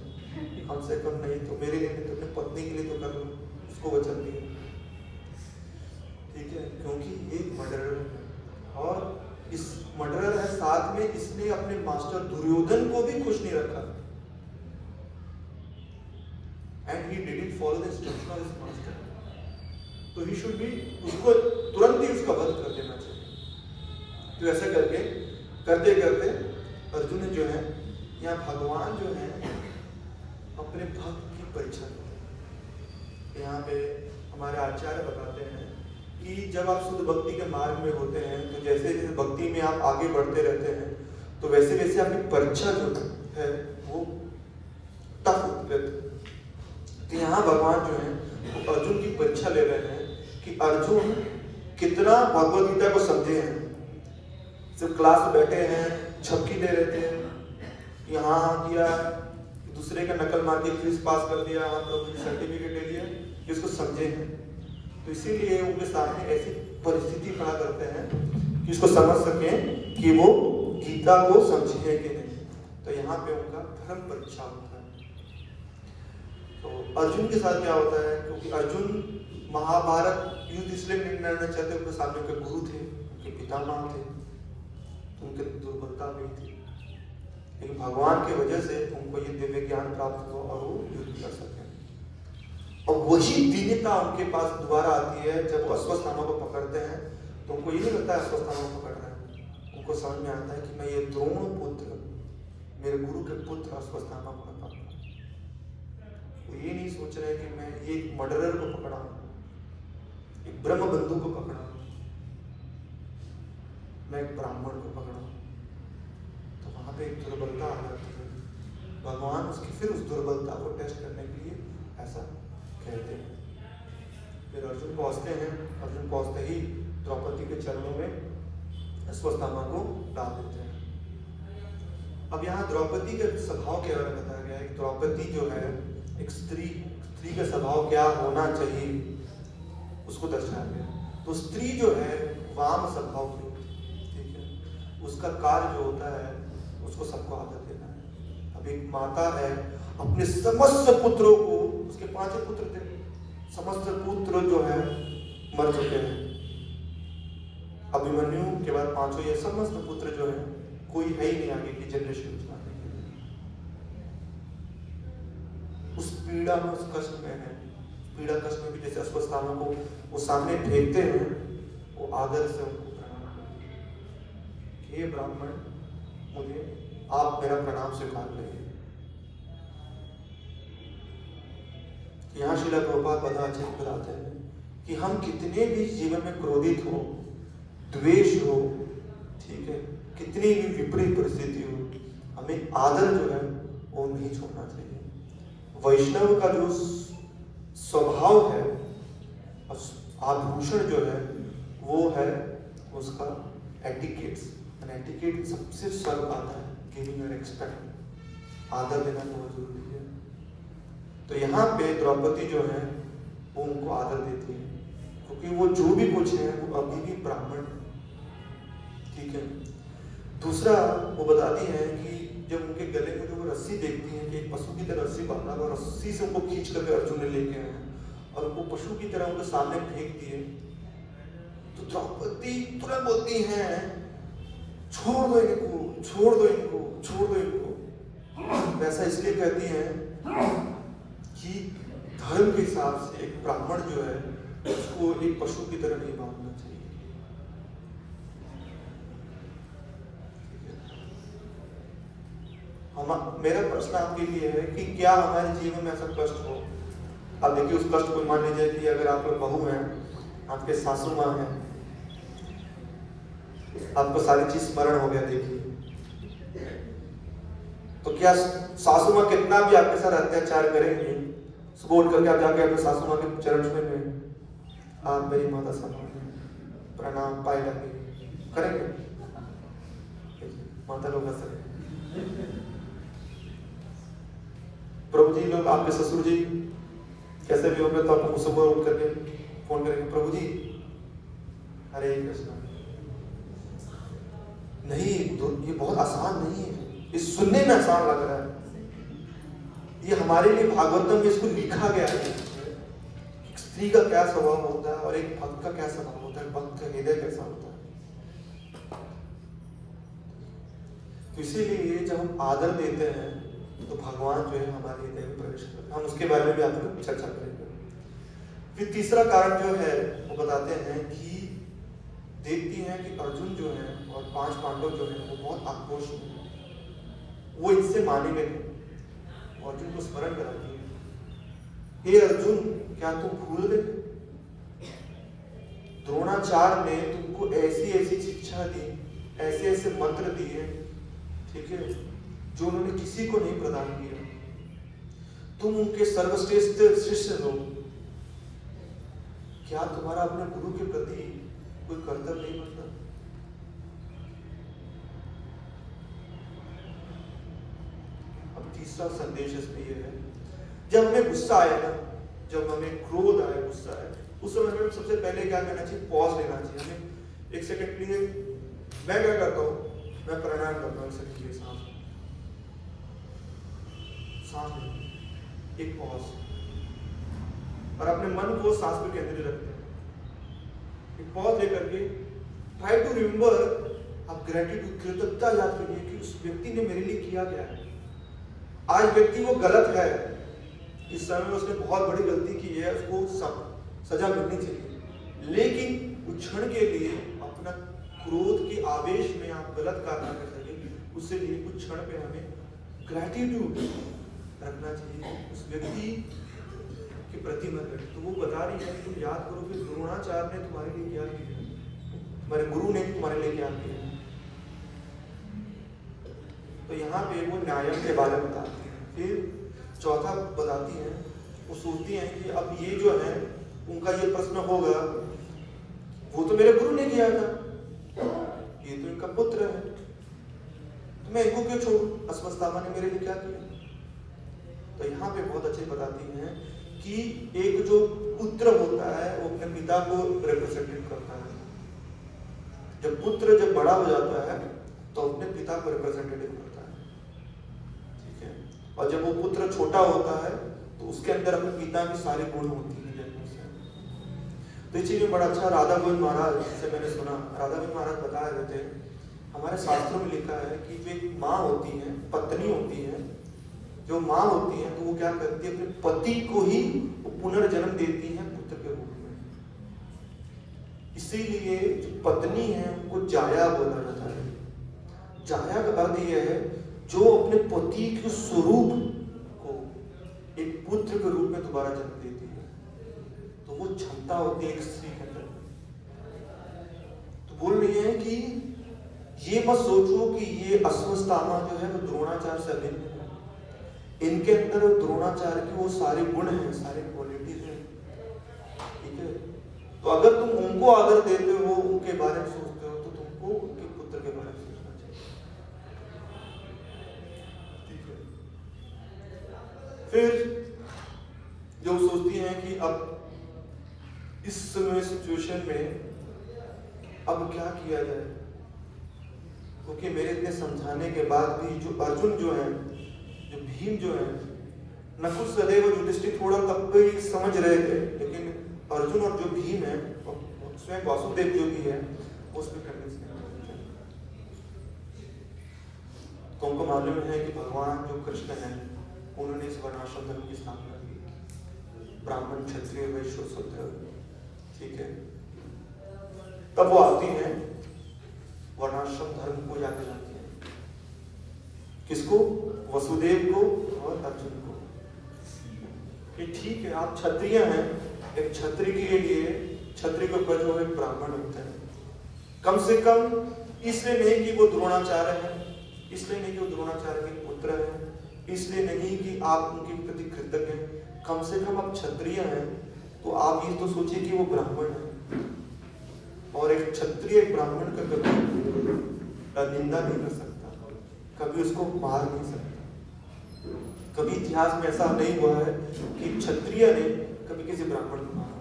Speaker 2: कम से कम नहीं तो मेरे लिए, नहीं तो अपनी पत्नी के लिए तो कर लो, उसको वचन दिया, ठीक है। क्योंकि एक मर्डरर है और इस मर्डरर है, साथ में इसने अपने मास्टर दुर्योधन को भी खुश नहीं रखा, and he didn't follow the instruction of his master, तो ही शुड बी, उसको तुरंत ही उसका वध कर देना चाहिए। तो ऐसा करके करते करते अर्जुन जो है, यहाँ भगवान जो है अपने भक्त की परीक्षा करते हैं। यहाँ पे हमारे आचार्य बताते हैं कि जब आप शुद्ध भक्ति के मार्ग में होते हैं तो जैसे जैसे भक्ति में आप आगे बढ़ते रहते हैं तो वैसे वैसे आपकी परीक्षा जो है वो टफ होती रहती है। तो यहाँ भगवान जो है वो अर्जुन की परीक्षा ले रहे हैं कि अर्जुन कितना भगवद गीता को समझे हैं। सिर्फ क्लास में बैठे हैं, झपकी ले रहे थे, यहाँ किया, दूसरे का नकल मार के क्विज पास कर दिया, प्रभु सर्टिफिकेट ले लिया, इसको समझे हैं। तो इसीलिए उनके सामने ऐसी परिस्थिति खड़ा करते हैं कि इसको समझ सकें कि वो गीता को समझे हैं कि नहीं। तो यहाँ पे उनका धर्म परीक्षा होता है। तो अर्जुन के साथ क्या होता है, क्योंकि अर्जुन महाभारत युद्ध इसलिए नहीं लड़ना चाहते, उनके सामने उनके गुरु थे, उनके पितामह थे, तो उनके दुर्बलता भी थी, लेकिन भगवान की वजह से उनको ये दिव्य ज्ञान प्राप्त हुआ और वो युद्ध कर सके। और वही दीनता उनके पास दोबारा आती है जब वो अश्वत्थामा को पकड़ते हैं। तो उनको ये नहीं लगता है अश्वत्थामा को पकड़ रहे हैं, उनको समझ में आता है कि मैं ये द्रोण पुत्र, मेरे गुरु के पुत्र अश्वत्थामा को मैं पकड़ा। वो ये नहीं सोच रहे कि मैं ये एक मर्डरर को पकड़ा, एक ब्रह्म बंधु को पकड़ा, मैं एक ब्राह्मण को पकड़ा। तो वहां पे एक दुर्बलता आ जाती है। भगवान उसकी फिर उस दुर्बलता को टेस्ट करने के लिए ऐसा कहते हैं। फिर अर्जुन पहुंचते हैं, अर्जुन पहुंचते ही द्रौपदी के चरणों में अश्वत्थामा को डाल देते हैं। अब यहाँ द्रौपदी के स्वभाव के बारे में बताया गया है कि द्रौपदी जो है एक स्त्री का स्वभाव क्या होना चाहिए उसको दर्शाया गया। तो स्त्री जो है वाम स्वभाव की होती है, ठीक है। उसका कार्य जो होता है उसको सबको आदर देना है। अब एक माता है, अपने समस्त पुत्रों को, उसके 5 पुत्र थे, समस्त पुत्र जो है मर चुके हैं। अभिमन्यु के बाद 5 ये समस्त पुत्र जो है कोई है ही नहीं आगे की जनरेशन चलाने के लिए। उस पीड़ा में, उस कष्ट में है, पीड़ा कष्ट में भी जैसे अश्वत्थामा को वो सामने फेंकते हैं, वो आदर से उनको प्रणाम करते हैं कि हे ब्राह्मण, मुझे आप मेरा प्रणाम स्वीकार करिए। यहाँ श्रील प्रभुपाद बड़ा अच्छे बताते हैं कि हम कितने भी जीवन में क्रोधित हो, द्वेष हो, ठीक है, कितनी भी विपरीत परिस्थिति हो, हमें आदर जो है वो नहीं छोड़ना चाहिए। वैष्णव का जो स्वभाव है, आभूषण जो है वो है उसका एटिकेट्स। एटिकेट सबसे सर्व आता है गिविंग योर रिस्पेक्ट, आदर देना बहुत जरूरी है। तो यहाँ पे द्रौपदी जो है वो उनको आदर देती है, क्योंकि वो जो भी कुछ है वो अभी भी ब्राह्मण, ठीक है। दूसरा वो बताती है कि जब उनके गले में जो वो रस्सी देखती है कि एक पशु की तरह रस्सी बांधा हुआ, रस्सी से उनको खींच करके अर्जुन ने लेके आए और उनको पशु की तरह उनके सामने फेंक दिए, तो द्रौपदी तुरंत बोलती हैं, छोड़ दो इनको, छोड़ दो इनको, छोड़ दो इनको। वैसा इसलिए कहती हैं कि धर्म के हिसाब से एक ब्राह्मण जो है उसको एक पशु की तरह नहीं बांधना चाहिए। मेरा प्रश्न आपके लिए है कि क्या हमारे जीवन में ऐसा कष्ट हो? अब देखिए, उस कष्ट को मान लीजिए कि अगर आप लोग बहू हैं, आपके सासू माँ हैं, आपको सारी चीज स्मरण हो गया, देखिए, तो क्या सासू माँ कितना भी आपके साथ अत्याचार करेंगे, सुबह उठ करके आप जाके अपने सासू माँ के चरण छुएंगे, आप मेरी माता समान, प्रणाम, पाए लगे, करेंगे? माता लोग हंस रहे। प्रभु जी लोग, आपके ससुर जी कैसे भी होंगे तो आपको सुबह उठ करके फोन करेंगे, प्रभु जी हरे कृष्ण। नहीं, ये बहुत आसान नहीं है, ये सुनने में आसान लग रहा है। ये हमारे लिए भागवतम में इसको लिखा गया है, एक स्त्री का क्या स्वभाव होता है और एक भक्त का क्या स्वभाव होता है, भक्त का हृदय कैसा होता है। तो इसीलिए जब हम आदर देते हैं तो भगवान जो है हमारे हृदय में प्रवेश करते हैं। हम उसके बारे में भी आप लोग चर्चा करेंगे। फिर तीसरा कारण जो है वो बताते हैं कि देखती हैं कि अर्जुन जो है और 5 पांडव जो है वो बहुत आक्रोश में, वो इनसे माने गए, अर्जुन को स्मरण कराती है, हे अर्जुन, क्या तुम भूल गए? द्रोणाचार्य ने तुमको ऐसी ऐसी शिक्षा दी, ऐसे ऐसे मंत्र दिए, ठीक है, जो उन्होंने किसी को नहीं प्रदान किया। तुम उनके सर्वश्रेष्ठ शिष्य हो, क्या तुम्हारा अपने गुरु के प्रति कोई कर्तव्य नहीं बनता? अब तीसरा संदेश इसमें यह है, जब हमें गुस्सा आए ना, जब हमें क्रोध आए, गुस्सा आए, उस समय हमें सबसे पहले क्या करना चाहिए? पॉज लेना चाहिए। हमें 1 सेकंड के लिए, मैं क्या करता हूँ, मैं प्राणायाम करता हूँ, 1 सेकंड के लिए सांस लें, एक पॉज, और अपने मन को सांस पे केंद्रित रखते हैं। एक पॉज लेकर के ट्राई टू रिमेंबर, आप ग्रेटिट्यूड, कृतज्ञता याद करिए कि उस व्यक्ति ने मेरे लिए किया क्या है। आज व्यक्ति वो गलत है, इस समय में उसने बहुत बड़ी गलती की है, उसको सजा मिलनी चाहिए, लेकिन उस क्षण के लिए अपना क्रोध के आवेश में आप गलत कार्य कर सके, उससे लिए कुछ क्षण पे हमें ग्रैटिट्यूड रखना चाहिए उस व्यक्ति के प्रति मत रखें। तो वो बता रही है कि तुम याद करो कि द्रोणाचार्य ने तुम्हारे लिए क्या किया, तुम्हारे गुरु ने तुम्हारे लिए क्या किया। तो यहाँ पे वो न्यायम के बारे में बताती है। फिर चौथा बताती है, वो सोचती हैं कि अब ये जो है उनका ये प्रश्न होगा, वो तो मेरे गुरु ने किया था, ये तो इनका पुत्र है, तो मैं इनको क्यों छोड़ूं, अश्वत्थामा ने मेरे लिए क्या किया। तो यहाँ पे बहुत अच्छे बताती हैं कि एक जो पुत्र होता है वो अपने पिता को रिप्रेजेंटेट करता है। जब पुत्र जब बड़ा हो जाता है तो अपने पिता को रिप्रेजेंटेटिव करता है, ठीक है। और जब वो पुत्र छोटा होता है तो उसके अंदर अपने पिता की सारी गुण होती है जन्म से। तो इस चीज में बड़ा अच्छा राधा गोविंद महाराज से मैंने सुना, राधा गोविंद महाराज बता रहे थे, हमारे शास्त्रों में लिखा है कि जो एक माँ होती है, पत्नी होती है, जो माँ होती है, तो वो क्या करती है, अपने पति को ही पुनर्जन्म देती है पुत्र के रूप में। इसीलिए जो पत्नी है उनको जाया बोला जाता है। जाया का अर्थ यह है जो अपने पति के स्वरूप को एक पुत्र के रूप में दोबारा जन्म देती है। तो वो क्षमता होती है एक स्त्री के अंदर। तो बोल रही है कि ये मत सोचो कि ये अश्वत्थामा जो है वो द्रोणाचार्य से अभिन्न है, इनके अंदर द्रोणाचार्य की वो सारे गुण हैं, सारे क्वालिटीज हैं, ठीक है। तो अगर तुम उनको आदर देते हो, उनके बारे में सोचते हो, तो तुमको उनके पुत्र के बारे में सोचना चाहिए, ठीक है। फिर जो सोचती हैं कि अब इस समय सिचुएशन में अब क्या किया जाए, क्योंकि मेरे इतने समझाने के बाद भी जो अर्जुन जो है, जो भीम जो है, नकुल सहदेव और युधिष्ठिर थोड़ा तब भी समझ रहे थे, लेकिन अर्जुन और जो भीम है, स्वयं वासुदेव जो भी है, उसमें कन्विंस नहीं थे। तो उनको मालूम है कि भगवान जो कृष्ण है उन्होंने इस वर्णाश्रम धर्म की स्थापना की, ब्राह्मण क्षत्रिय वैश्य शूद्र, ठीक है। तब वो आती है वर्णाश्रम धर्म को याद दिलाती है, किसको, वसुदेव को और अर्जुन को, कि ठीक है आप क्षत्रिय हैं, एक क्षत्रिय के लिए क्षत्रिय के ऊपर जो एक ब्राह्मण होता है, कम से कम इसलिए नहीं कि वो द्रोणाचार्य है, इसलिए नहीं कि वो द्रोणाचार्य के पुत्र है, इसलिए नहीं कि आप उनके प्रति कृतज्ञ हैं, कम से कम आप क्षत्रिय हैं तो आप ये तो सोचिए कि वो ब्राह्मण है, और एक क्षत्रिय एक ब्राह्मण का कभी निंदा नहीं कर सकता, कभी उसको मार नहीं सकता। कभी इतिहास में ऐसा नहीं हुआ है कि क्षत्रिय ने कभी किसी ब्राह्मण को मारा,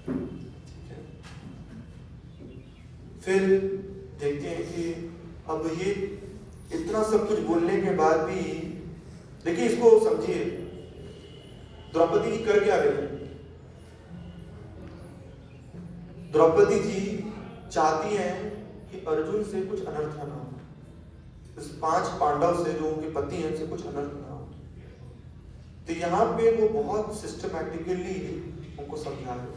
Speaker 2: ठीक है। फिर देखते हैं कि अब ये इतना सब कुछ बोलने के बाद भी, देखिए इसको समझिए, द्रौपदी जी कर क्या रही है। द्रौपदी जी चाहती हैं कि अर्जुन से कुछ अनर्थ ना हो, इस 5 पांडव से जो उनके पति हैं उनसे कुछ अनर्थ ना हो। तो यहाँ पे वो बहुत सिस्टमैटिकली उनको समझा रहे हैं।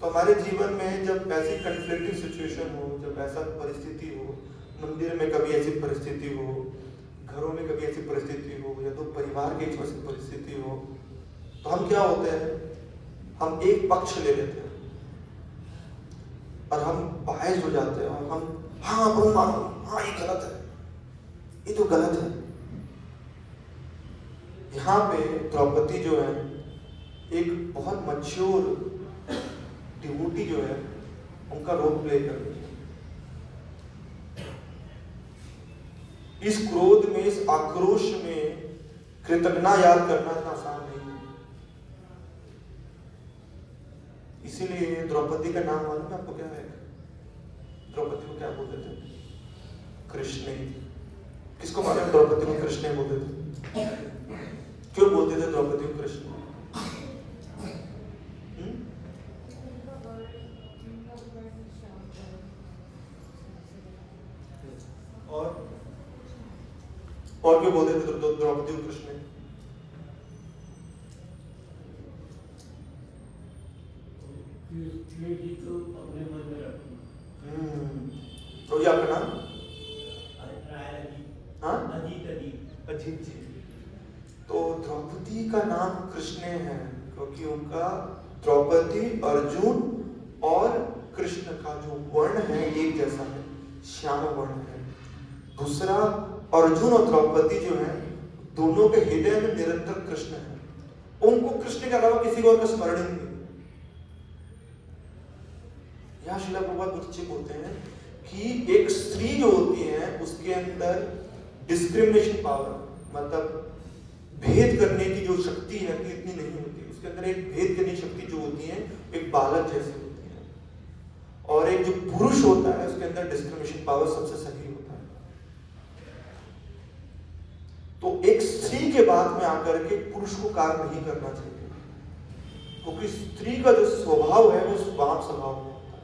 Speaker 2: तो हमारे जीवन में जब ऐसी कन्फ्लिक्टिंग सिचुएशन हो, जब ऐसा परिस्थिति हो, मंदिर में कभी ऐसी परिस्थिति हो, घरों में कभी ऐसी परिस्थिति हो, या तो परिवार के बीच ऐसी परिस्थिति हो, तो हम क्या होते हैं, हम एक पक्ष ले लेते हैं और हम बायस्ड हो जाते हैं, और हम हाँ ये गलत है, ये तो गलत है। यहाँ पे द्रौपदी जो है एक बहुत मैच्योर डिवोटी जो है उनका रोल प्ले कर रही है। इस क्रोध में, इस आक्रोश में कृतज्ञता याद करना इतना आसान नहीं है। इसीलिए द्रौपदी का नाम मालूम है आपको क्या है? द्रौपदी को क्या बोलते थे? कृष्ण। किसको मालूम है द्रौपदी को कृष्ण बोलते थे? क्यों बोलते थे द्रौपदी को कृष्ण? और और क्यों बोलते थे द्रौपदी को कृष्ण? तो ये आपका नाम? हाँ, अजीत जी। तो द्रौपदी का नाम कृष्ण है क्योंकि उनका द्रौपदी, अर्जुन और कृष्ण का जो वर्ण है एक जैसा है, श्याम वर्ण है। दूसरा, अर्जुन और द्रौपदी जो है दोनों के हृदय में निरंतर कृष्ण है, उनको कृष्ण के अलावा किसी और का स्मरण ही नहीं। यहाँ श्रीला प्रभुपाद बहुत अच्छे बोलते हैं कि एक स्त्री जो होती है उसके अंदर डिस्क्रिमिनेशन पावर, मतलब भेद करने की जो शक्ति है इतनी नहीं होती। उसके अंदर एक भेद करने की शक्ति जो होती है एक बालक जैसी होती है, और एक जो पुरुष होता है उसके अंदर डिस्क्रिमिनेशन पावर सबसे सही होता है। तो एक स्त्री के बाद में आकर के पुरुष को कार्य नहीं करना चाहिए, क्योंकि स्त्री का जो स्वभाव है वो स्वाम स्वभाव होता है।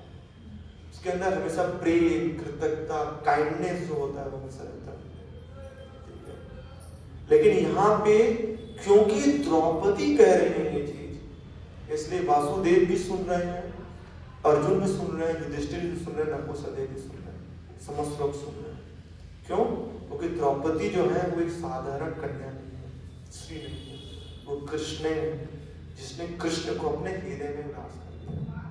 Speaker 2: उसके अंदर हमेशा प्रेम, कृतज्ञता, काइंडनेस जो होता है वो हमेशा रहता है। लेकिन यहाँ पे क्योंकि द्रौपदी कह रहे हैं ये चीज, इसलिए वासुदेव भी सुन रहे हैं, अर्जुन भी सुन रहे हैं, युधिष्ठिर भी सुन रहे हैं, नकुल भी सुन रहे हैं, समस्त लोग सुन रहे हैं। क्यों? क्योंकि द्रौपदी जो है वो एक साधारण कन्या नहीं है, स्त्री नहीं है, वो कृष्ण है, जिसने कृष्ण को अपने हृदय में वास कर दिया।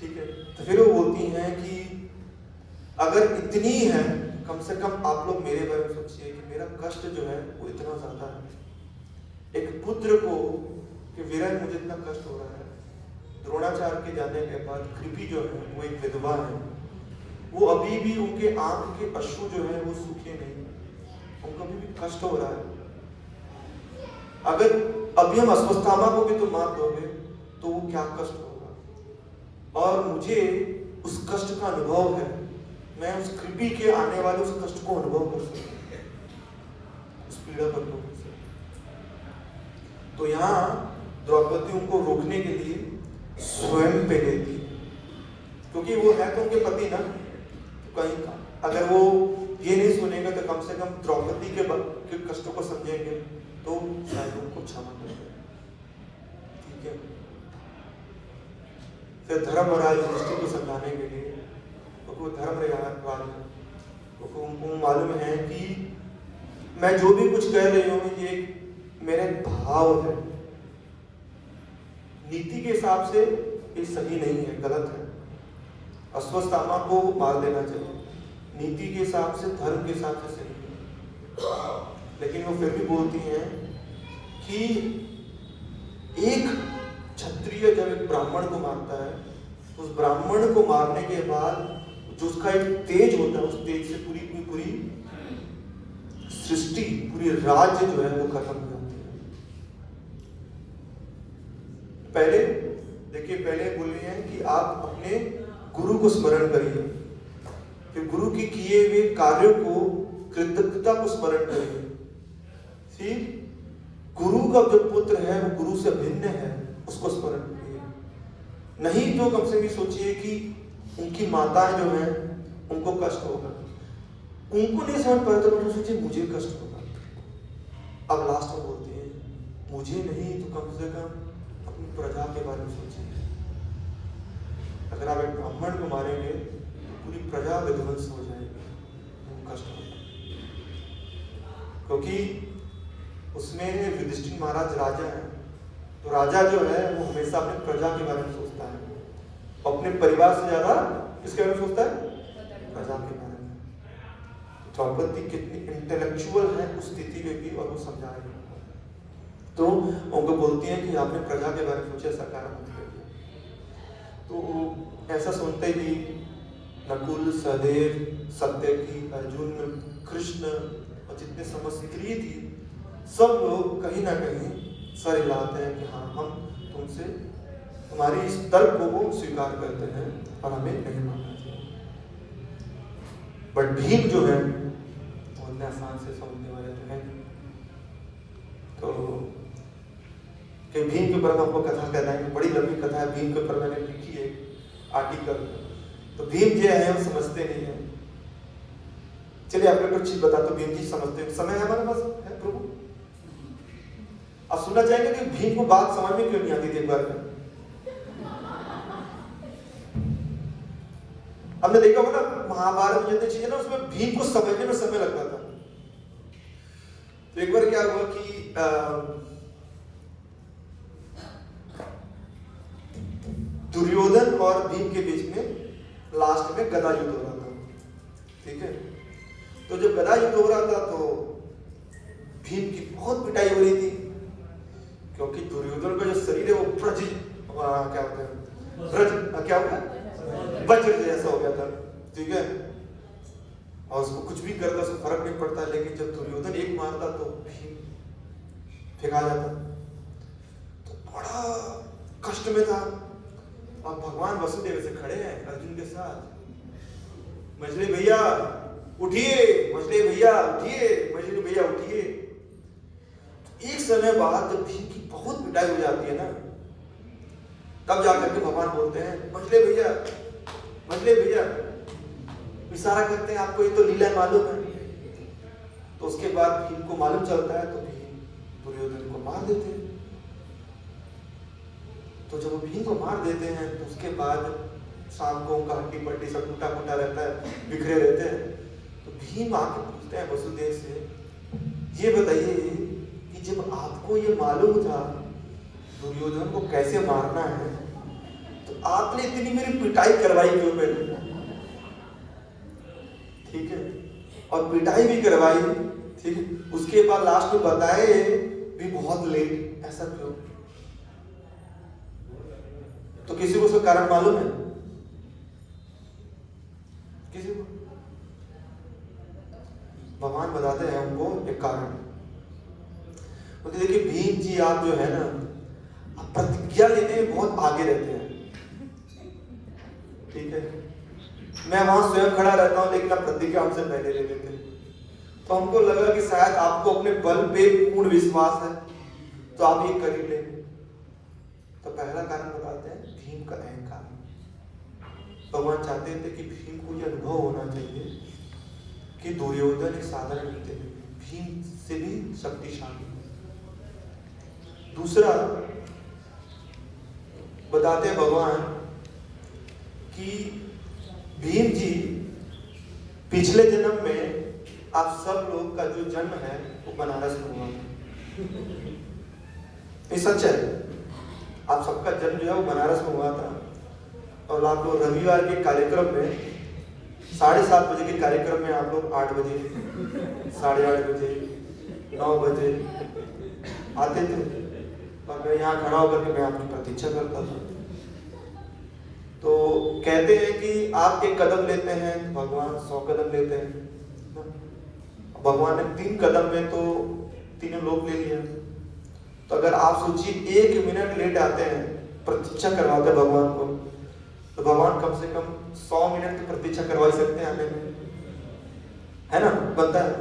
Speaker 2: ठीक है, तो फिर वो बोलती हैं कि अगर इतनी है, कम से कम आप लोग मेरे बारे में सोचिए कि मेरा कष्ट जो है वो इतना ज्यादा है। एक पुत्र को कि विरह मुझे इतना कष्ट हो रहा है। द्रोणाचार्य के जाने के बाद कृपि जो है वो एक विधवा है, वो अभी भी उनके आंख के अश्रु जो है वो सूखे नहीं, उनको अभी भी कष्ट हो रहा है। अगर अभी हम अश्वत्थामा को भी तो मार दोगे तो वो क्या कष्ट होगा। और मुझे उस कष्ट का अनुभव है, मैं उस कृपि के आने वाले उस कष्ट को अनुभव कर सकूं, उस पीड़ा को अनुभव कर सकूं। तो यहाँ द्रौपदी उनको रोकने के लिए स्वयं पे लेती, क्योंकि वो है तो उनके पति ना, कहीं अगर वो ये नहीं सुनेगा तो कम से कम द्रौपदी के कष्टों को समझेंगे तो शायद उनको क्षमा कर दें। ठीक है, फिर धर्मराज युधिष्ठिर को समझाने के लिए, वो धर्म राज है, तो उनको मालूम है कि मैं जो भी कुछ कह रही हूँ ये मेरे भाव है, नीति के हिसाब से ये सही नहीं है, गलत है। अश्वत्थामा को मार देना चाहिए, नीति के हिसाब से, धर्म के हिसाब से सही है। लेकिन वो फिर भी बोलती हैं कि एक क्षत्रिय जब एक ब्राह्मण को मारता है, उस ब्राह्मण को मारने के बाद जो उसका एक तेज होता है, उस तेज से पूरी सृष्टि, पूरी राज्य जो है वो खत्म हो जाती है। पहले देखिए, पहले बोल रही हैं कि आप अपने गुरु को स्मरण करिए, फिर गुरु के किए हुए कार्यों को, कृतज्ञता को स्मरण करिए, फिर गुरु का जो पुत्र है वो गुरु से भिन्न है उसको स्मरण करिए। नहीं तो कम से कम सोचिए कि उनकी माताएं जो हैं उनको कष्ट होगा, उनको नहीं समझ पाए तो सोचिए मुझे कष्ट होगा। अब लास्ट में बोलते हैं मुझे नहीं तो कम से कम अपनी प्रजा के बारे में सोचिए। अगर आप एक ब्राह्मण को मारेंगे पूरी प्रजा विध्वंस हो जाएगी, उनको कष्ट होगा। क्योंकि उसमें युधिष्ठिर महाराज राजा है, तो राजा जो है वो हमेशा अपने प्रजा के बारे में सोचता है, अपने परिवार से ज्यादा किसके बारे में सोचता है? प्रजा के बारे में। द्रौपदी कितनी इंटेलेक्चुअल है उस स्थिति में भी, और वो समझा रही है, तो उनको बोलती है कि आपने प्रजा के बारे में सोचा, सरकार मत करिए। तो ऐसा सुनते ही नकुल, सहदेव, सत्यकी, अर्जुन, कृष्ण और जितने समस्त्री थी, सब लोग कहीं ना कहीं सर हिलाते हैं कि हाँ, हम तुमसे तुम्हारी इस तर्क को वो स्वीकार करते हैं और हमें नहीं मानना चाहिए। बट भीम जो है वो इतने आसान से समझने वाले तो है। तो कि भीम के ऊपर आपको कथा कहना है, बड़ी लंबी कथा है भीम के ऊपर, मैंने लिखी है आर्टिकल। तो भीम जो है वो समझते नहीं है, चलिए आपको कुछ चीज बता, तो भीम जी समझते हैं, समय है हमारे पास, है प्रभु। आप सुनना चाहेंगे कि भीम को बात समझ में क्यों नहीं आती थी एक बार में। हमने देखा होगा ना महाभारत में जितनी चीजें ना, उसमें भीम को समझने में समय लगता था। तो एक बार क्या हुआ कि दुर्योधन और भीम के बीच में लास्ट में गदा युद्ध हो रहा था, ठीक है। तो जब गदा युद्ध हो रहा था तो भीम की बहुत पिटाई हो रही थी, क्योंकि दुर्योधन का जो शरीर है वो ब्रज क्या होता है, ब्रज क्या होता है, वज्र जैसा हो गया था, ठीक है। और उसको कुछ भी करता उसको फर्क नहीं पड़ता, लेकिन जब दुर्योधन एक मारता तो भीम फेंका जाता, तो बड़ा कष्ट में था। और भगवान वसुदेव से खड़े हैं अर्जुन के साथ, मछली भैया उठिए, मछली भैया उठिए, मछली भैया उठिए। एक समय बाद जब भीम की बहुत पिटाई हो जाती है ना, तब जाकर के भगवान बोलते हैं मछली भैया, मछली भैया, इशारा करते हैं, आपको ये तो लीला मालूम है। तो उसके बाद भीम को मालूम चलता है, तो भीम दुर्योधन को मार देते हैं। तो जब वो भीम को मार देते हैं तो उसके बाद शाम को उनका हड्डी पट्टी सब टूटा फूटा रहता है, बिखरे रहते हैं। तो भीम आके पूछते हैं वसुदेव से, ये बताइए कि जब आपको ये मालूम था दुर्योधन को कैसे मारना है, तो आपने इतनी मेरी पिटाई करवाई क्यों पहले, ठीक है। और पिटाई भी करवाई, ठीक है, उसके बाद लास्ट में बताए भी बहुत लेट, ऐसा क्यों। तो किसी को उसका कारण मालूम है, किसी को? भगवान बताते हैं हमको एक कारण। तो देखिए भीम जी आप जो है ना, प्रतिज्ञा लेने में बहुत आगे रहते हैं, ठीक है। मैं वहां स्वयं खड़ा रहता हूं, लेकिन आप प्रतिज्ञा हमसे पहले ले लेते हैं। तो हमको लगा कि शायद आपको अपने बल पे पूर्ण विश्वास है, तो आप ये कर ही लेंगे। तो पहला कारण बताते हैं भीम का अहंकार। भगवान चाहते थे कि भीम को यह अनुभव होना चाहिए कि दुर्योधन एक साधारण व्यक्ति है, भीम से भी शक्तिशाली। दूसरा बताते हैं भगवान कि भीम जी पिछले जन्म में आप सब लोग का जो जन्म है वो बनारस में हुआ था, ये सच है। आप सबका जन्म जो है वो बनारस में हुआ था। और आप लोग रविवार के कार्यक्रम में 7:30 बजे के कार्यक्रम में आप लोग 8 बजे, 8:30 बजे, 9 बजे आते थे, और मैं यहाँ खड़ा होकर के मैं आपकी प्रतीक्षा करता था। तो कहते हैं कि आप एक कदम लेते हैं, भगवान 100 कदम लेते हैं। भगवान ने 3 कदम में तो तीनों लोग ले लिया। तो अगर आप सोचिए 1 मिनट लेट आते हैं, प्रतीक्षा करवाते हैं भगवान को, तो भगवान कम से कम 100 मिनट की प्रतीक्षा करवा सकते हैं आने में, है ना, बनता है।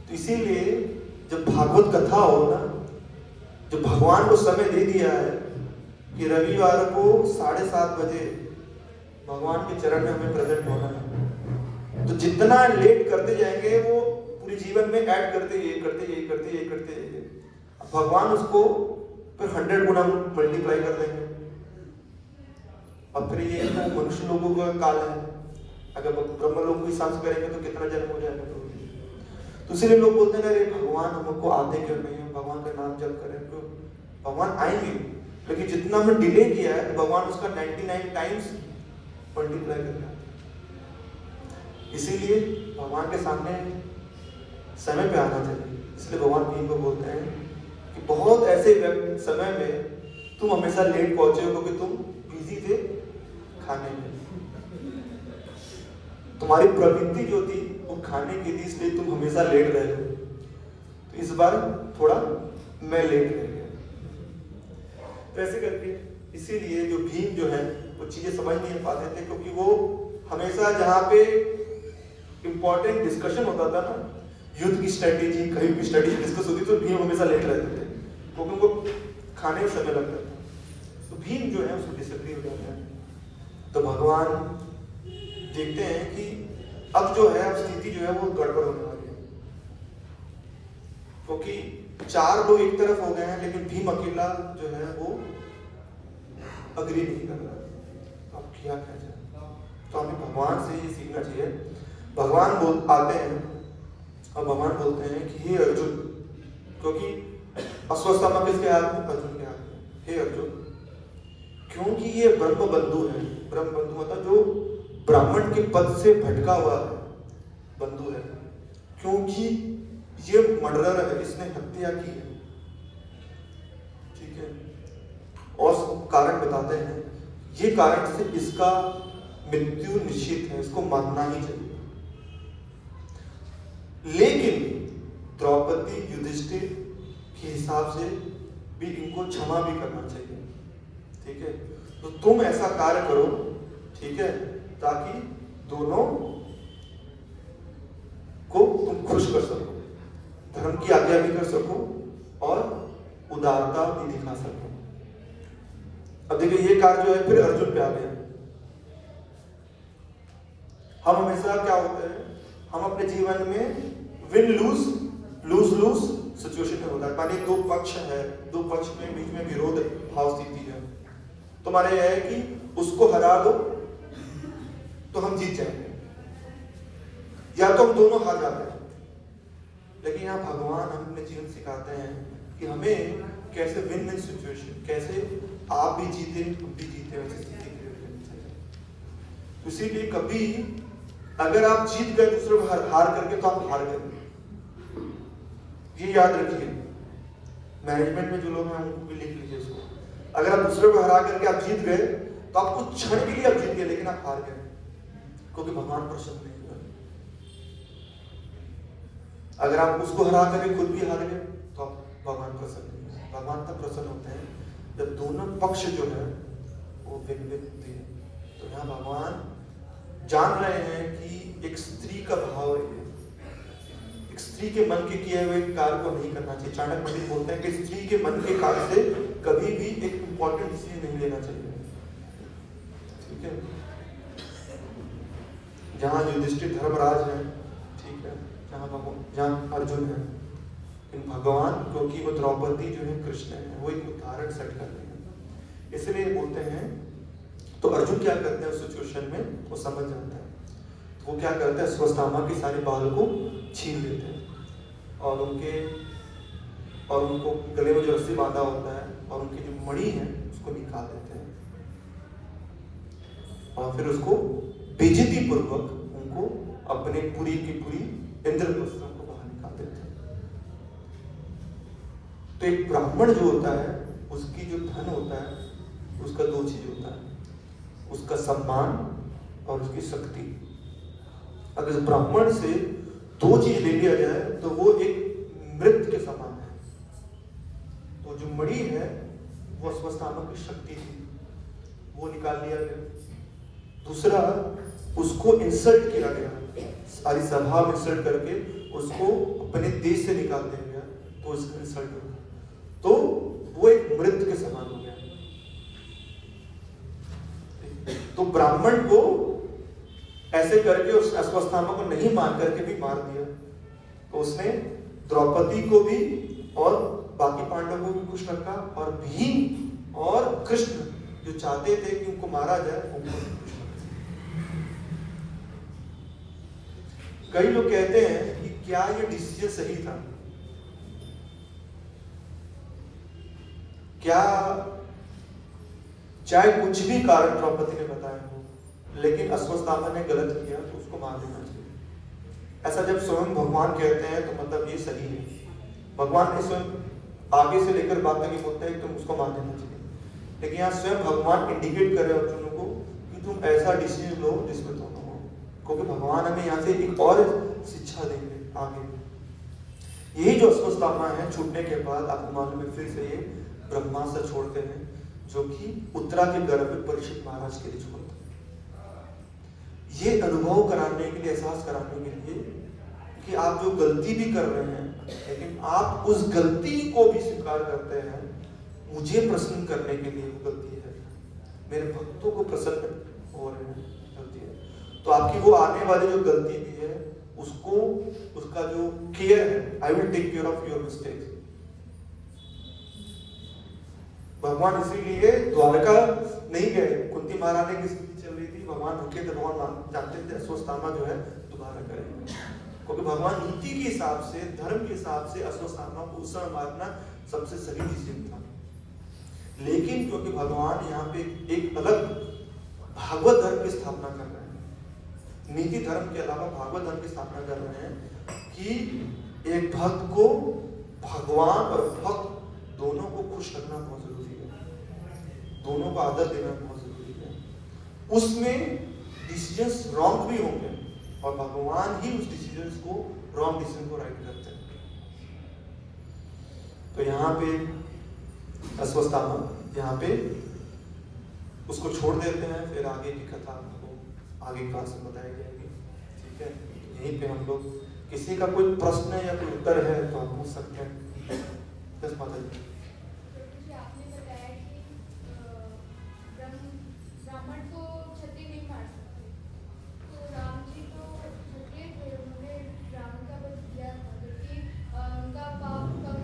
Speaker 2: तो इसीलिए जब भागवत कथा हो ना, जो भगवान को समय दे दिया है कि रविवार को 7:30 बजे भगवान के चरण में हमें प्रेजेंट होना है, तो जितना लेट करते जाएंगे वो पूरे जीवन में ऐड करते ये करते ये करते ये करते ये, भगवान उसको फिर 100 गुना मल्टीप्लाई कर देंगे। और फिर ये तो मनुष्य लोगों का काल है, अगर ब्रह्म लोग को हिसाब से करेंगे तो कितना जन्म हो जाएगा। तो इसलिए लोग बोलते हैं अरे भगवान हमको आते क्यों नहीं है, भगवान का नाम जप करें। तो भगवान आएंगे, लेकिन जितना हमने डिले किया है तो भगवान उसका 99 टाइम्स मल्टीप्लाई कर रहा है। इसीलिए भगवान के सामने समय पे आना चाहिए। इसलिए भगवान भीम को बोलते हैं कि बहुत ऐसे समय में तुम हमेशा लेट पहुंचे हो, क्योंकि तुम बिजी थे खाने में, तुम्हारी प्रवृत्ति जो थी वो खाने की थी, इसलिए तुम हमेशा लेट रहे हो। तो इस बार थोड़ा मैं लेट रह गया। तो ऐसे करके इसीलिए जो भीम जो है वो चीजें समझ नहीं पाते थे, क्योंकि वो हमेशा जहाँ पे इंपॉर्टेंट डिस्कशन होता था ना, युद्ध की स्ट्रेटेजी, कहीं भी स्ट्रेटेजी डिस्कस होती तो भीम हमेशा लेट रहते थे, क्योंकि उनको खाने में समय लगता था। तो भीम जो है उसको डिसएग्री हो जाता है। तो भगवान देखते हैं कि अब जो है, अब स्थिति जो है वो गड़बड़ होने वाली है, क्योंकि 4 लोग एक तरफ हो गए हैं, लेकिन भीम अकेला जो है वो अग्री नहीं कर रहा। अब क्या जाए? तो हमें भगवान से ये सीखना चाहिए। भगवान आते हैं और भगवान बोलते हैं कि हे अर्जुन, क्योंकि अश्वत्थामा किसके हाथ में? अर्जुन के हाथ में। हे अर्जुन, क्योंकि ये ब्रह्म बंधु है। ब्रह्म बंधु मतलब जो ब्राह्मण के पद से भटका हुआ बंधु है, क्योंकि ये मर्डरर है, इसने हत्या की है, ठीक है। और कारण बताते हैं, ये कारण से इसका मृत्यु निश्चित है, इसको मारना ही चाहिए। लेकिन द्रौपदी युधिष्ठिर के हिसाब से भी इनको क्षमा भी करना चाहिए, ठीक है। तो तुम ऐसा कार्य करो, ठीक है, ताकि दोनों को तुम खुश कर सको, धर्म की आज्ञा भी कर सको और उदारता भी दिखा सको। अब देखिए ये कार्य जो है फिर अर्जुन पे आ गया। हम हमेशा क्या होते हैं, हम अपने जीवन में विन लूज सिचुएशन में होता है। मानिए 2 पक्ष है, 2 पक्ष में बीच में विरोध भाव स्थिति है। तुम्हारे यह है कि उसको हरा दो तो हम जीत जाएंगे, या तो हम दोनों हार जाते हैं। लेकिन यहाँ भगवान हमें जीवन सिखाते हैं कि हमें कैसे विन विन सिचुएशन, कैसे आप भी जीते हम भी जीते, वैसे स्थिति क्रिएट करनी चाहिए। इसीलिए कभी अगर आप जीत गए दूसरे को हार करके, तो आप हार गए, ये याद रखिए। मैनेजमेंट में जो लोग हैं उनको भी लिख लीजिए इसको। अगर आप दूसरे को हरा करके आप जीत गए, तो आप कुछ क्षण के लिए आप जीत गए, लेकिन आप हार गए, क्योंकि भगवान प्रसन्न नहीं हुआ। अगर आप उसको हरा करके खुद भी हार गए, तो आप भगवान प्रसन्न नहीं हुए। भगवान तब प्रसन्न होते हैं जब दोनों पक्ष जो है वो विन-विन होती है। तो यहाँ भगवान जान रहे हैं कि एक स्त्री का भाव है, एक स्त्री के मन के किए हुए कार्य को नहीं करना चाहिए। चाणक्य पंडित बोलते हैं कि स्त्री के मन के कार्य से कभी भी एक इंपॉर्टेंट डिसीजन नहीं लेना चाहिए, ठीक है। जहाँ युधिष्ठिर धर्मराज है, ठीक है, जहाँ अर्जुन है, इन भगवान, क्योंकि वो द्रौपदी जो है कृष्ण है, वो एक उदाहरण सेट कर रहे हैं, इसलिए बोलते हैं। तो अर्जुन क्या करते हैं उस सिचुएशन में, वो समझ जाता है। तो वो क्या करते हैं, अश्वत्थामा के सारे बाल को छीन लेते हैं और उनको गले में जो रस्सी बांधा होता है और उनकी जो मणि है उसको निकाल देते हैं, और फिर उसको बेइज्जती पूर्वक उनको अपने पूरी की पूरी इंद्रप्रस्थों को बाहर निकाल देते हैं। तो एक ब्राह्मण जो होता है, उसकी जो धन होता है, उसका 2 चीज होता है, उसका सम्मान और उसकी शक्ति। अगर ब्राह्मण से 2 चीज ले लिया जाए तो वो एक मृत के समान है। तो जो मणि है वो अश्वत्थामा की शक्ति थी, वो निकाल लिया गया। दूसरा, उसको इंसल्ट किया गया, सारी सभा में इंसल्ट करके उसको अपने देश से निकाल दिया गया, तो उसका इंसल्ट हो गया, तो वो एक मृत के समान हो गया। तो ब्राह्मण को ऐसे करके उस अश्वत्थामा को नहीं मार करके भी मार दिया। तो उसने द्रौपदी को भी और बाकी पांडवों को भी खुश रखा, और भीम और कृष्ण जो चाहते थे कि उनको मारा जाए, उनको खुश रखा। कई लोग कहते हैं कि क्या ये डिसीजन सही था, क्या चाहे कुछ भी कारण द्रौपदी ने बताया हो, लेकिन अश्वत्थामा ने गलत किया तो उसको मार देना चाहिए। ऐसा जब स्वयं भगवान कहते हैं तो मतलब ये सही है। भगवान ने स्वयं आगे से लेकर बात तक बोलते हैं कि तुम उसको मार देना चाहिए, लेकिन यहाँ स्वयं भगवान इंडिकेट कर रहे हैं अर्जुन को कि तुम ऐसा डिसीजन लो जिसमें दोनों हो, क्योंकि भगवान हमें यहाँ से एक और शिक्षा देंगे आगे। यही जो अश्वत्थामा है, छूटने के बाद आपको मालूम है फिर से ये ब्रह्मास्त्र छोड़ते हैं, जो कि उत्तरा के गर्भ में परीक्षित महाराज के लिए छोड़ते हैं। ये अनुभव कराने के लिए, एहसास कराने के लिए कि आप जो गलती भी कर रहे हैं, लेकिन आप उस गलती को भी स्वीकार करते हैं। मुझे प्रसन्न करने के लिए वो गलती है, मेरे भक्तों को प्रसन्न हो रहे हैं गलती है। तो आपकी वो आने वाली जो गलती भी है उसको, उसका जो केयर है, I will take care of your mistakes. भगवान इसीलिए द्वारका नहीं गए, कुंती महारानी की स्थिति चल रही थी, भगवान रुके थे, भगवान जानते थे अश्वत्थामा जो है दोबारा करेंगे, क्योंकि भगवान नीति के हिसाब से, धर्म के हिसाब से अश्वत्थामा को उस समय मारना सबसे सही डिसीजन था। लेकिन क्योंकि भगवान यहाँ पे एक अलग भागवत धर्म की स्थापना कर रहे हैं, नीति धर्म के अलावा भागवत धर्म की स्थापना कर रहे हैं कि एक भक्त को, भगवान और भक्त दोनों को खुश रखना बहुत जरूरी है, दोनों को आदर देना बहुत जरूरी है। उसमें डिसीजंस रॉन्ग भी होंगे और भगवान ही उस डिसीजंस को, रॉन्ग डिसीजन को राइट करते हैं। तो यहाँ पे अश्वत्थामा यहाँ पे उसको छोड़ देते हैं, फिर आगे की कथा आपको आगे क्लास में बताई जाएगी। ठीक है, यहीं पे हम लोग, किसी का कोई प्रश्न या कोई उत्तर है तो आप पूछ सकते हैं। बस माता जी,
Speaker 3: आपने बताया कि ब्राह्मण को क्षत्रिय नहीं मार सकते, तो राम जी तो क्षत्रिय थे, उन्होंने रावण का वध किया था, जबकि उनका पाप कब?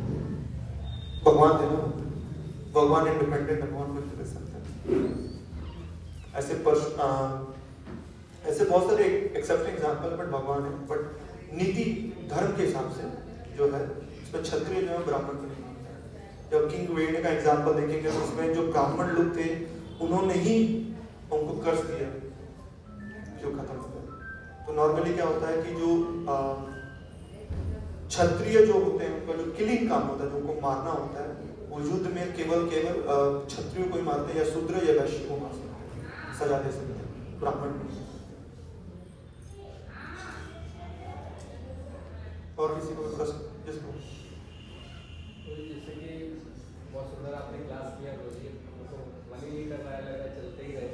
Speaker 2: भगवान थे ना, भगवान इंडिपेंडेंट, भगवान कुछ कर सकते हैं। ऐसे बहुत सारे एक्सेप्ट एग्जाम्पल, बट भगवान है, बट नीति धर्म के हिसाब से जो है उसमें क्षत्रिय जो है ब्राह्मण को नहीं मानते हैं। जब किंग वेण का एग्जाम्पल देखेंगे तो उसमें जो ब्राह्मण लोग थे उन्होंने ही उनको कर्ज दिया जो खत्म हो गया। तो नॉर्मली क्या होता है कि जो क्षत्रिय जो होते हैं उनका जो किलिंग काम होता है, जो उनको मारना होता है, वो युद्ध में केवल क्षत्रियों को ही मारते हैं, या शूद्र या वैश्य को मार सकते हैं, सजा दे सकते हैं, ब्राह्मण। और किसी को प्रश्न? जिसको
Speaker 4: तो जैसे कि बहुत सुंदर आपने क्लास किया, तो मन ही नहीं कर रहा है, लग रहा है चलते ही रहे।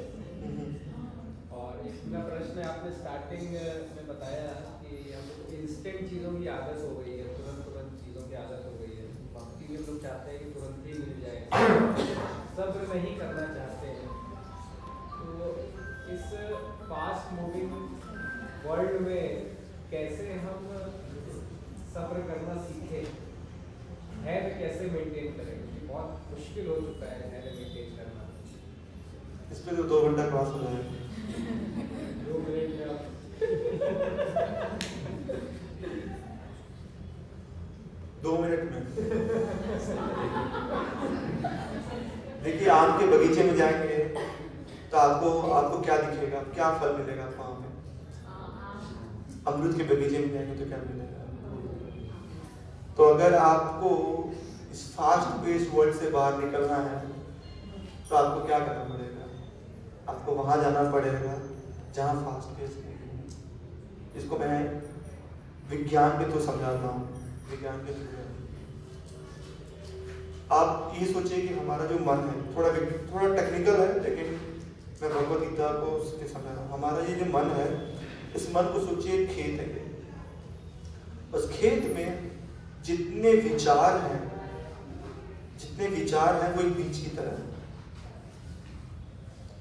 Speaker 4: और इसका प्रश्न आपने स्टार्टिंग में बताया कि हम इंस्टेंट चीज़ों की आदत हो गई है, तुरंत चीज़ों की आदत हो गई है। भक्ति में लोग चाहते हैं कि तुरंत ही मिल जाए, सब्र नहीं करना चाहते हैं। तो इस फास्ट मूविंग वर्ल्ड में कैसे हम सब्र करना सीखें, धैर्य कैसे मेंटेन करें? बहुत मुश्किल हो चुका है धैर्य मेंटेन करना।
Speaker 2: इस पे तो 2 घंटा क्लास हो जाएगा।
Speaker 4: 2 मिनट में आप
Speaker 2: 2 मिनट में देखिए, आम के बगीचे में जाएंगे तो आपको क्या दिखेगा, क्या फल मिलेगा आपको? वहां पे अमरूद के बगीचे में जाएंगे तो क्या मिलेगा? तो अगर आपको इस फास्ट पेस्ड वर्ल्ड से बाहर निकलना है तो आपको क्या करना पड़ेगा? आपको वहां जाना पड़ेगा जहां फास्ट पेस्ड नहीं है। इसको मैं विज्ञान पे तो समझाता हूँ, विज्ञान के थ्रू। आप ये सोचिए कि हमारा जो मन है, थोड़ा टेक्निकल है, लेकिन मैं भगवत गीता को उसके समझा रहा हूँ। हमारा ये जो मन है, इस मन को सोचिए खेत है। उस खेत में जितने विचार हैं वो एक बीज की तरह है,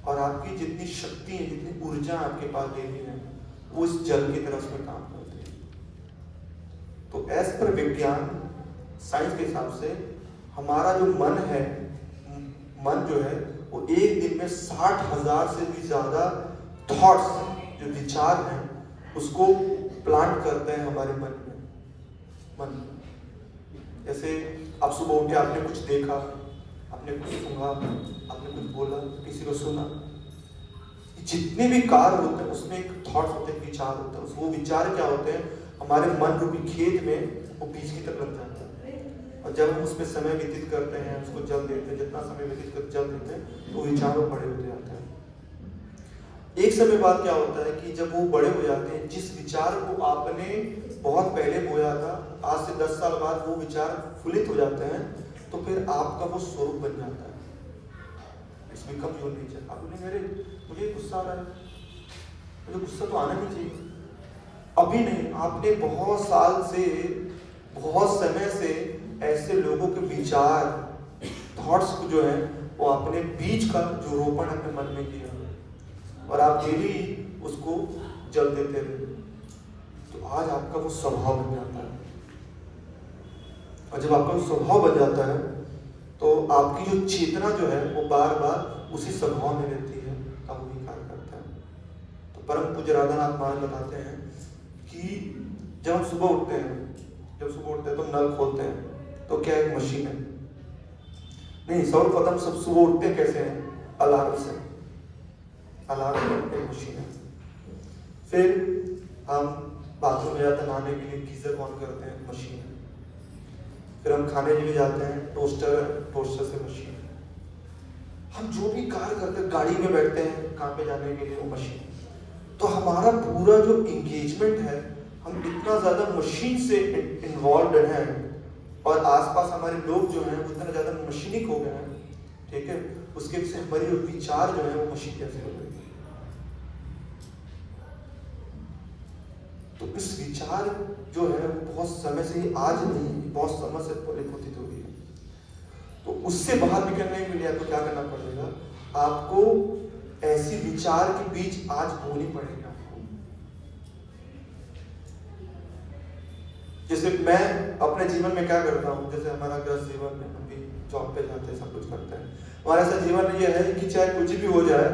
Speaker 2: और आपकी जितनी शक्ति है, जितनी ऊर्जा आपके पास देनी है, वो इस जल की तरह उसमें काम करती है। तो एज पर विज्ञान, साइंस के हिसाब से हमारा जो मन है, मन जो है वो एक दिन में 60,000 से भी ज्यादा थॉट्स, जो विचार हैं, उसको प्लांट करते हैं हमारे मन में। जैसे आप सुबह उठ के आपने कुछ देखा, आपने कुछ सुना, आपने कुछ बोला, किसी को सुना, जितने भी कार्य होते हैं उसमें एक थॉट्स होते हैं, विचार होता है। वो विचार क्या होते हैं? हमारे मन रूपी खेत में वो बीज की तरह लग जाता है, और जब हम उसमें समय व्यतीत करते हैं, उसको जल देते हैं, जितना समय व्यतीत करते जल देते हैं, तो विचार वो बड़े होते जाते हैं। एक समय बाद क्या होता है कि जब वो बड़े हो जाते हैं, जिस विचार को आपने बहुत पहले बोया था, आज से 10 साल बाद वो विचार फुलित हो जाते हैं, तो फिर आपका वो स्वरूप बन जाता है। It's become your nature. आप बोले मुझे गुस्सा आ रहा है, मुझे गुस्सा तो आना नहीं चाहिए, अभी नहीं। आपने बहुत साल से, बहुत समय से ऐसे लोगों के विचार, थॉट्स को जो है वो अपने बीज का जो रोपण अपने मन में किया, और आप डेली उसको जल देते रहे, तो आज आपका वो स्वभाव बन जाता है। और जब आपका वो स्वभाव बन जाता है तो आपकी जो चेतना जो है वो बार बार उसी स्वभाव में रहती है, तब वही कार्य करता है। तो परम पूज्य राधानाथ महाराज बताते हैं कि जब हम सुबह उठते हैं तो नल खोलते हैं तो क्या एक मशीन है? नहीं, सर्वप्रथम सब सुबह उठते हैं कैसे हैं? अलार्म से। अलार्म एक मशीन है। फिर हम बाथरूम में जाते हैं नहाने के लिए, गीजर ऑन करते हैं, मशीन है। फिर हम खाने के लिए जाते हैं, टोस्टर से मशीन है। हम जो भी कार्य करते हैं, गाड़ी में बैठते हैं काम पे जाने के लिए, वो मशीन है। तो हमारा पूरा जो इंगेजमेंट है, हम इतना ज्यादा मशीन से इन्वॉल्व हैं और आसपास हमारे लोग जो हैं वो इतना ज्यादा मशीनिक हो गए हैं, ठीक है, उसके पीछे हमारी विचार जो है वो मशीन कैसे हो गई। तो इस विचार जो है वो बहुत समय से ही, आज नहीं, बहुत समय से परिवर्तित हो रही है। तो उससे बाहर निकलने के लिए आपको क्या करना पड़ेगा? आपको ऐसी विचार के बीच आज बोलनी पड़ेगी आपको। जैसे मैं अपने जीवन में क्या करता हूँ, जैसे हमारा गृहस्थ जीवन में हम भी जॉब पे जाते हैं, सब कुछ करते हैं, हमारा ऐसा जीवन ये है कि चाहे कुछ भी हो जाए,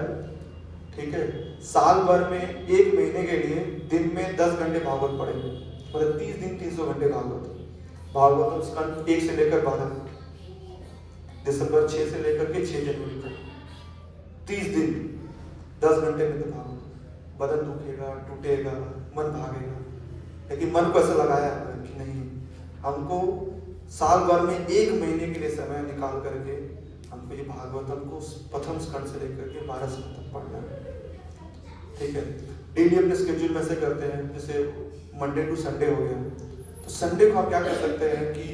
Speaker 2: ठीक है, साल भर में 1 महीने के लिए दिन में 10 घंटे भागवत पढ़ेंगे, मतलब 30 दिन 300 घंटे भागवत स्कंद 1 से लेकर 12, दिसंबर 6 से लेकर के 6 जनवरी तक 30 दिन 10 घंटे में तो भागवत। बदन दुखेगा, टूटेगा, मन भागेगा, लेकिन मन को ऐसा लगाया कि नहीं, हमको साल भर में 1 महीने के लिए समय निकाल करके हमको ये भागवतम को प्रथम स्कंद से लेकर के 12 स्कंद तक पढ़ना है, ठीक है। डेली अपने स्केड्यूल में से करते हैं, जैसे मंडे टू संडे हो गया, तो संडे को आप क्या कर सकते हैं कि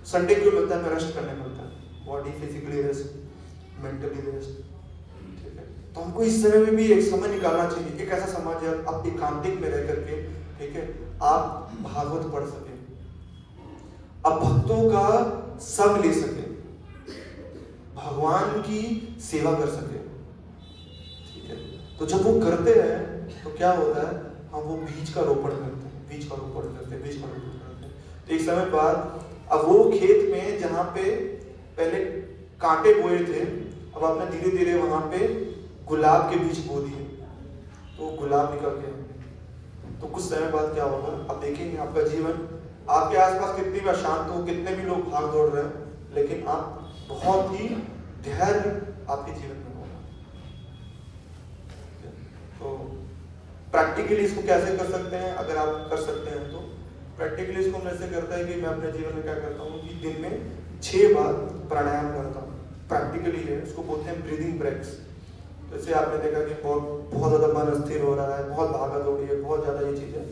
Speaker 2: संडे क्यों मिलता है? हमें रेस्ट करने मिलता है, body physically rest, mentally rest, ठीक है। तो हमको इस समय में भी एक समय निकालना चाहिए, एक ऐसा समाज है आप एकांतिक में रह करके, ठीक है, आप भागवत पढ़ सके, अब भक्तों का संग ले सके, भगवान की सेवा कर सके, ठीक है। तो जब वो करते हैं तो क्या होता है, हम वो बीज का रोपण करते हैं, बीज का रोपण करते हैं। तो एक समय बाद अब वो खेत में जहाँ पे पहले कांटे बोए थे, अब आपने धीरे धीरे वहां पे गुलाब के बीज बो दिए, तो गुलाब निकल गए। तो कुछ समय बाद क्या होगा, अब देखेंगे आपका जीवन, आपके आसपास कितने भी अशांत हो, कितने भी लोग भाग दौड़ रहे हैं, लेकिन आप बहुत ही धैर्य आपके जीवन में होगा। तो प्रैक्टिकली इसको कैसे कर सकते हैं? अगर आप कर सकते हैं तो प्रैक्टिकली इसको मैं ऐसे करता है कि मैं अपने जीवन में क्या करता हूँ कि दिन में 6 बार प्राणायाम करता हूँ। प्रैक्टिकली है, इसको बोलते हैं ब्रीदिंग ब्रेक्स। जैसे आपने देखा कि बहुत ज़्यादा मन अस्थिर हो रहा है, बहुत भागत हो रही है, बहुत ज़्यादा ये चीज़ें,